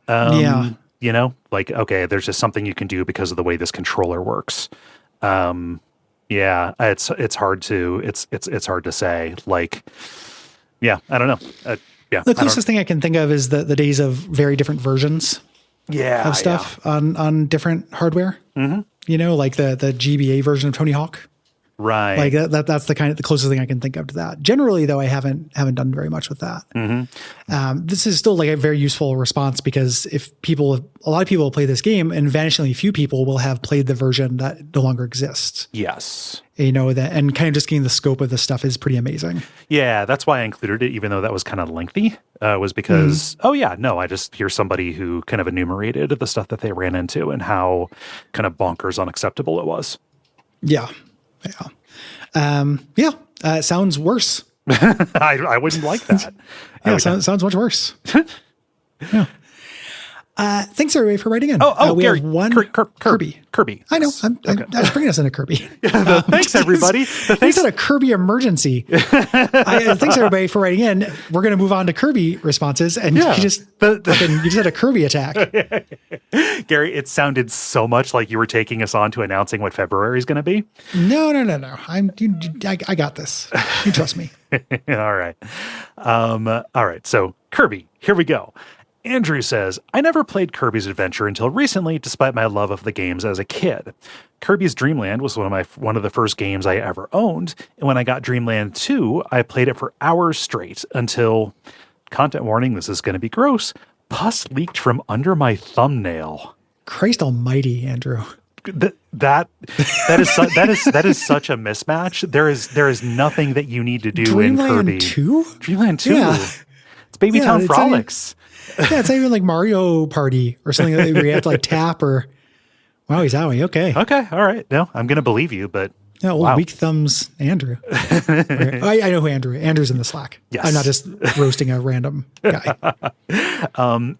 you know, like, okay, there's just something you can do because of the way this controller works. Yeah, it's hard to say. Like, yeah, I don't know. The closest thing I can think of is the days of very different versions of stuff on different hardware. Mm-hmm. You know, like the GBA version of Tony Hawk. Right. Like that's the closest thing I can think of to that. Generally, though, I haven't done very much with that. Mm-hmm. This is still like a very useful response because a lot of people play this game, and vanishingly few people will have played the version that no longer exists. Yes. You know, that, and kind of just getting the scope of this stuff is pretty amazing. Yeah, that's why I included it, even though that was kind of lengthy, was because, I just hear somebody who kind of enumerated the stuff that they ran into and how kind of bonkers unacceptable it was. Yeah. Sounds worse. I wouldn't like that. Sounds much worse. Yeah. Thanks everybody for writing in. We Gary, have one Kirby. I know. I was bringing us into Kirby. Thanks everybody. Thanks at a Kirby emergency. Thanks everybody for writing in. We're going to move on to Kirby responses, and you just had a Kirby attack. Gary, it sounded so much like you were taking us on to announcing what February is going to be. No. I got this. You trust me. All right. All right. So Kirby, here we go. Andrew says, I never played Kirby's Adventure until recently, despite my love of the games as a kid. Kirby's Dream Land was one of the first games I ever owned, and when I got Dream Land 2, I played it for hours straight until, content warning, this is going to be gross, pus leaked from under my thumbnail. Christ almighty, Andrew. That is such a mismatch. There is nothing that you need to do in Kirby. Dreamland 2? Yeah. It's Baby Town Frolics. It's not even like Mario Party or something where you have to like tap or. Wow, he's owie. Okay. Okay. All right. No, I'm going to believe you, but. Old weak thumbs Andrew. I know who Andrew. Andrew's in the Slack. Yes. I'm not just roasting a random guy.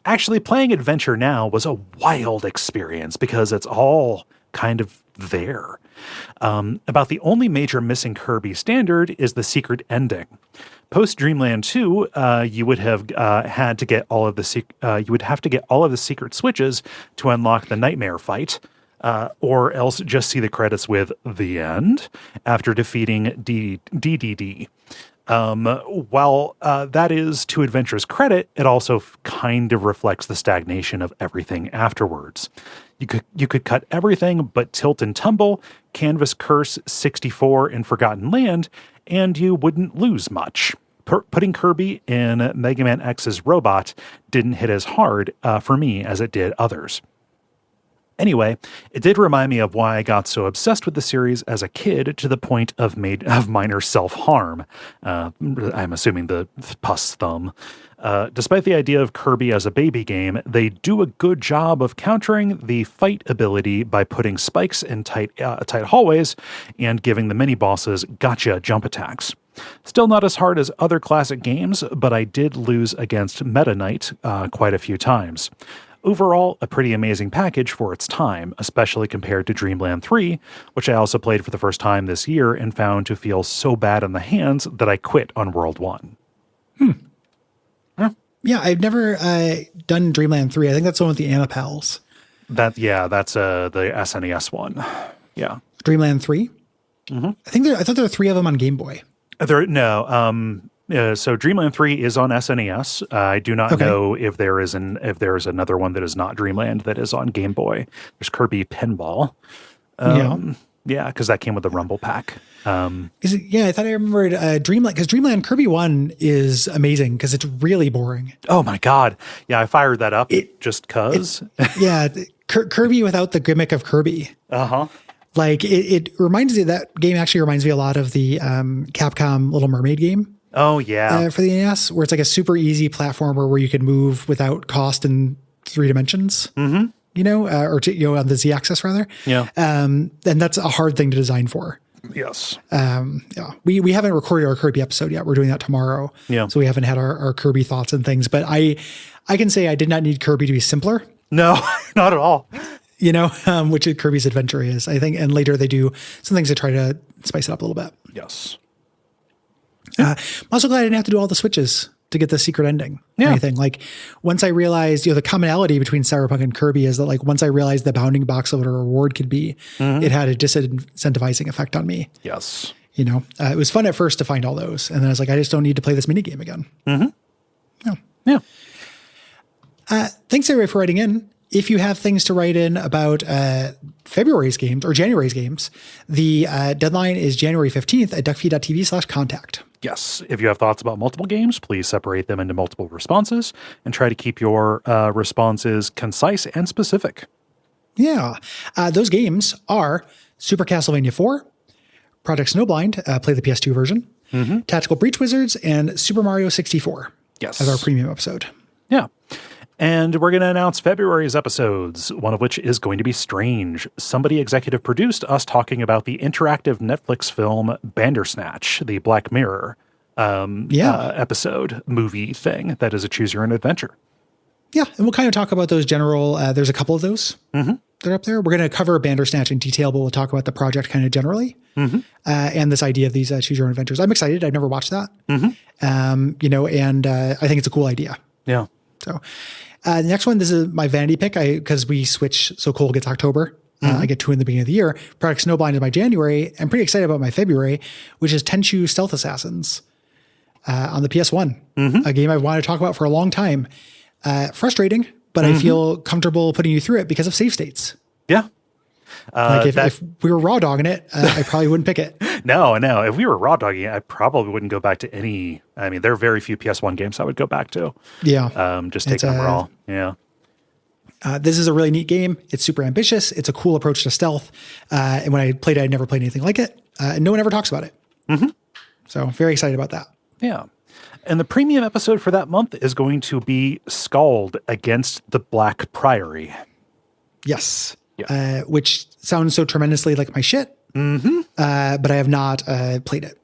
Actually, playing Adventure now was a wild experience because it's all kind of there. About the only major missing Kirby standard is the secret ending. Post Dreamland 2, you would have had to get all of the secret switches to unlock the Nightmare fight, or else just see the credits with "the end" after defeating DDD. While that is to Adventure's credit, it also kind of reflects the stagnation of everything afterwards. You could cut everything but Tilt and Tumble, Canvas Curse, 64, and Forgotten Land, and you wouldn't lose much. Putting Kirby in Mega Man X's Robot didn't hit as hard for me as it did others. Anyway, it did remind me of why I got so obsessed with the series as a kid to the point of minor self-harm. I'm assuming the pus thumb. Despite the idea of Kirby as a baby game, they do a good job of countering the fight ability by putting spikes in tight hallways and giving the mini-bosses gotcha jump attacks. Still not as hard as other classic games, but I did lose against Meta Knight quite a few times. Overall, a pretty amazing package for its time, especially compared to Dreamland 3, which I also played for the first time this year and found to feel so bad in the hands that I quit on World 1. Yeah, I've never done Dreamland 3. I think that's the one with the Anapals. That's the SNES one. Yeah. Dreamland 3? Mm-hmm. I thought there were 3 of them on Game Boy. So Dreamland 3 is on SNES. I do not know if there is another one that is not Dreamland that is on Game Boy. There's Kirby Pinball. Yeah, because that came with the Rumble Pack. Is it? Yeah, I thought I remembered Dreamland, because Dreamland Kirby 1 is amazing because it's really boring. Oh my God. Yeah, I fired that up just because. Yeah, Kirby without the gimmick of Kirby. Uh-huh. Like it reminds me, that game actually reminds me a lot of the Capcom Little Mermaid game. Oh yeah. For the NES, where it's like a super easy platformer where you can move without cost in 3 dimensions. Mm-hmm. On the Z-axis rather. Yeah. And that's a hard thing to design for. Yes. We haven't recorded our Kirby episode yet. We're doing that tomorrow. Yeah. So we haven't had our Kirby thoughts and things, but I can say I did not need Kirby to be simpler. No, not at all. Which Kirby's Adventure is, I think. And later they do some things to try to spice it up a little bit. Yes. I'm also glad I didn't have to do all the switches to get the secret ending or anything. Like once I realized, the commonality between Cyberpunk and Kirby is that like once I realized the bounding box of what a reward could be, it had a disincentivizing effect on me. Yes. It was fun at first to find all those. And then I was like, I just don't need to play this mini game again. Mm-hmm. Yeah. Thanks everybody for writing in. If you have things to write in about February's games or January's games, the deadline is January 15th at Duckfeed.tv/contact. Yes. If you have thoughts about multiple games, please separate them into multiple responses and try to keep your responses concise and specific. Yeah. Those games are Super Castlevania 4, Project Snowblind, play the PS2 version, Tactical Breach Wizards, and Super Mario 64 as our premium episode. Yeah. And we're going to announce February's episodes, one of which is going to be Strange. Somebody executive produced us talking about the interactive Netflix film Bandersnatch, the Black Mirror episode movie thing that is a choose your own adventure. Yeah, and we'll kind of talk about those general, there's a couple of those that are up there. We're going to cover Bandersnatch in detail, but we'll talk about the project kind of generally and this idea of these choose your own adventures. I'm excited. I've never watched that. And I think it's a cool idea. Yeah. So the next one, this is my vanity pick because we switch. So Cole gets October. I get 2 in the beginning of the year. Project Snowblind is my January. I'm pretty excited about my February, which is Tenchu Stealth Assassins on the PS1, a game I've wanted to talk about for a long time. Frustrating, but I feel comfortable putting you through it because of save states. Yeah. If we were raw dogging it, I probably wouldn't pick it. No. If we were raw dogging it, I probably wouldn't go back to any. I mean, there are very few PS1 games I would go back to. Yeah. Just taking them raw. Yeah. This is a really neat game. It's super ambitious. It's a cool approach to stealth. And when I played it, I'd never played anything like it. And no one ever talks about it. So very excited about that. Yeah. And the premium episode for that month is going to be Scald Against the Black Priory. Yes. Yeah. Which sounds so tremendously like my shit. But I have not played it.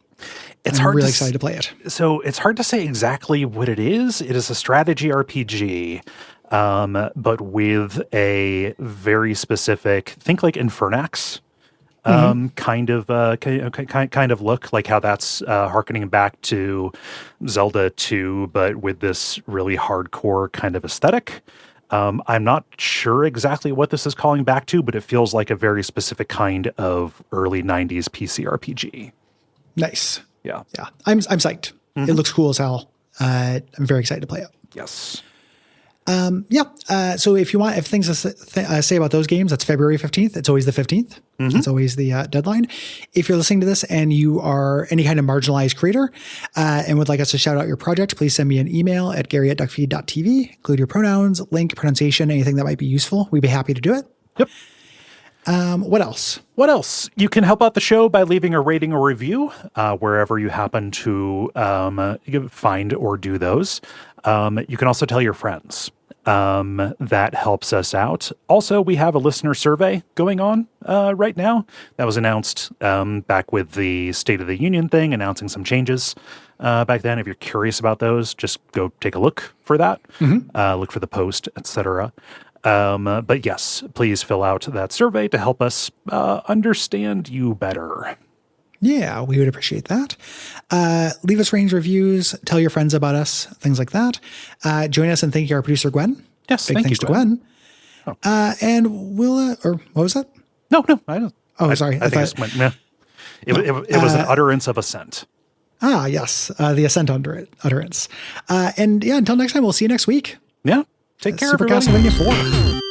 I'm really excited to play it. So it's hard to say exactly what it is. It is a strategy RPG, but with a very specific, think like Infernax kind of look, like how that's harkening back to Zelda 2, but with this really hardcore kind of aesthetic. I'm not sure exactly what this is calling back to, but it feels like a very specific kind of early 90s PC RPG. Nice. Yeah. I'm psyched. It looks cool as hell. I'm very excited to play it. Yes. So if you want, if things to say about those games, that's February 15th. It's always the 15th. It's always the deadline. If you're listening to this and you are any kind of marginalized creator and would like us to shout out your project, please send me an email at gary@duckfeed.tv. Include your pronouns, link, pronunciation, anything that might be useful. We'd be happy to do it. Yep. What else? You can help out the show by leaving a rating or review wherever you happen to find or do those. You can also tell your friends. That helps us out. Also, we have a listener survey going on right now that was announced back with the State of the Union thing, announcing some changes back then. If you're curious about those, just go take a look for that. Look for the post, etc. But yes, please fill out that survey to help us understand you better. Yeah, we would appreciate that. Leave us ratings, reviews, tell your friends about us, things like that. Join us and thank our producer, Gwen. Yes, Big thanks to Gwen. Oh. And we'll, or what was that? No, I don't. Oh, sorry. I think it went, meh. It was an utterance of assent. Ah, yes. The Ascent Utterance. And yeah, until next time, we'll see you next week. Yeah. Take care, Super everybody. Castlevania 4.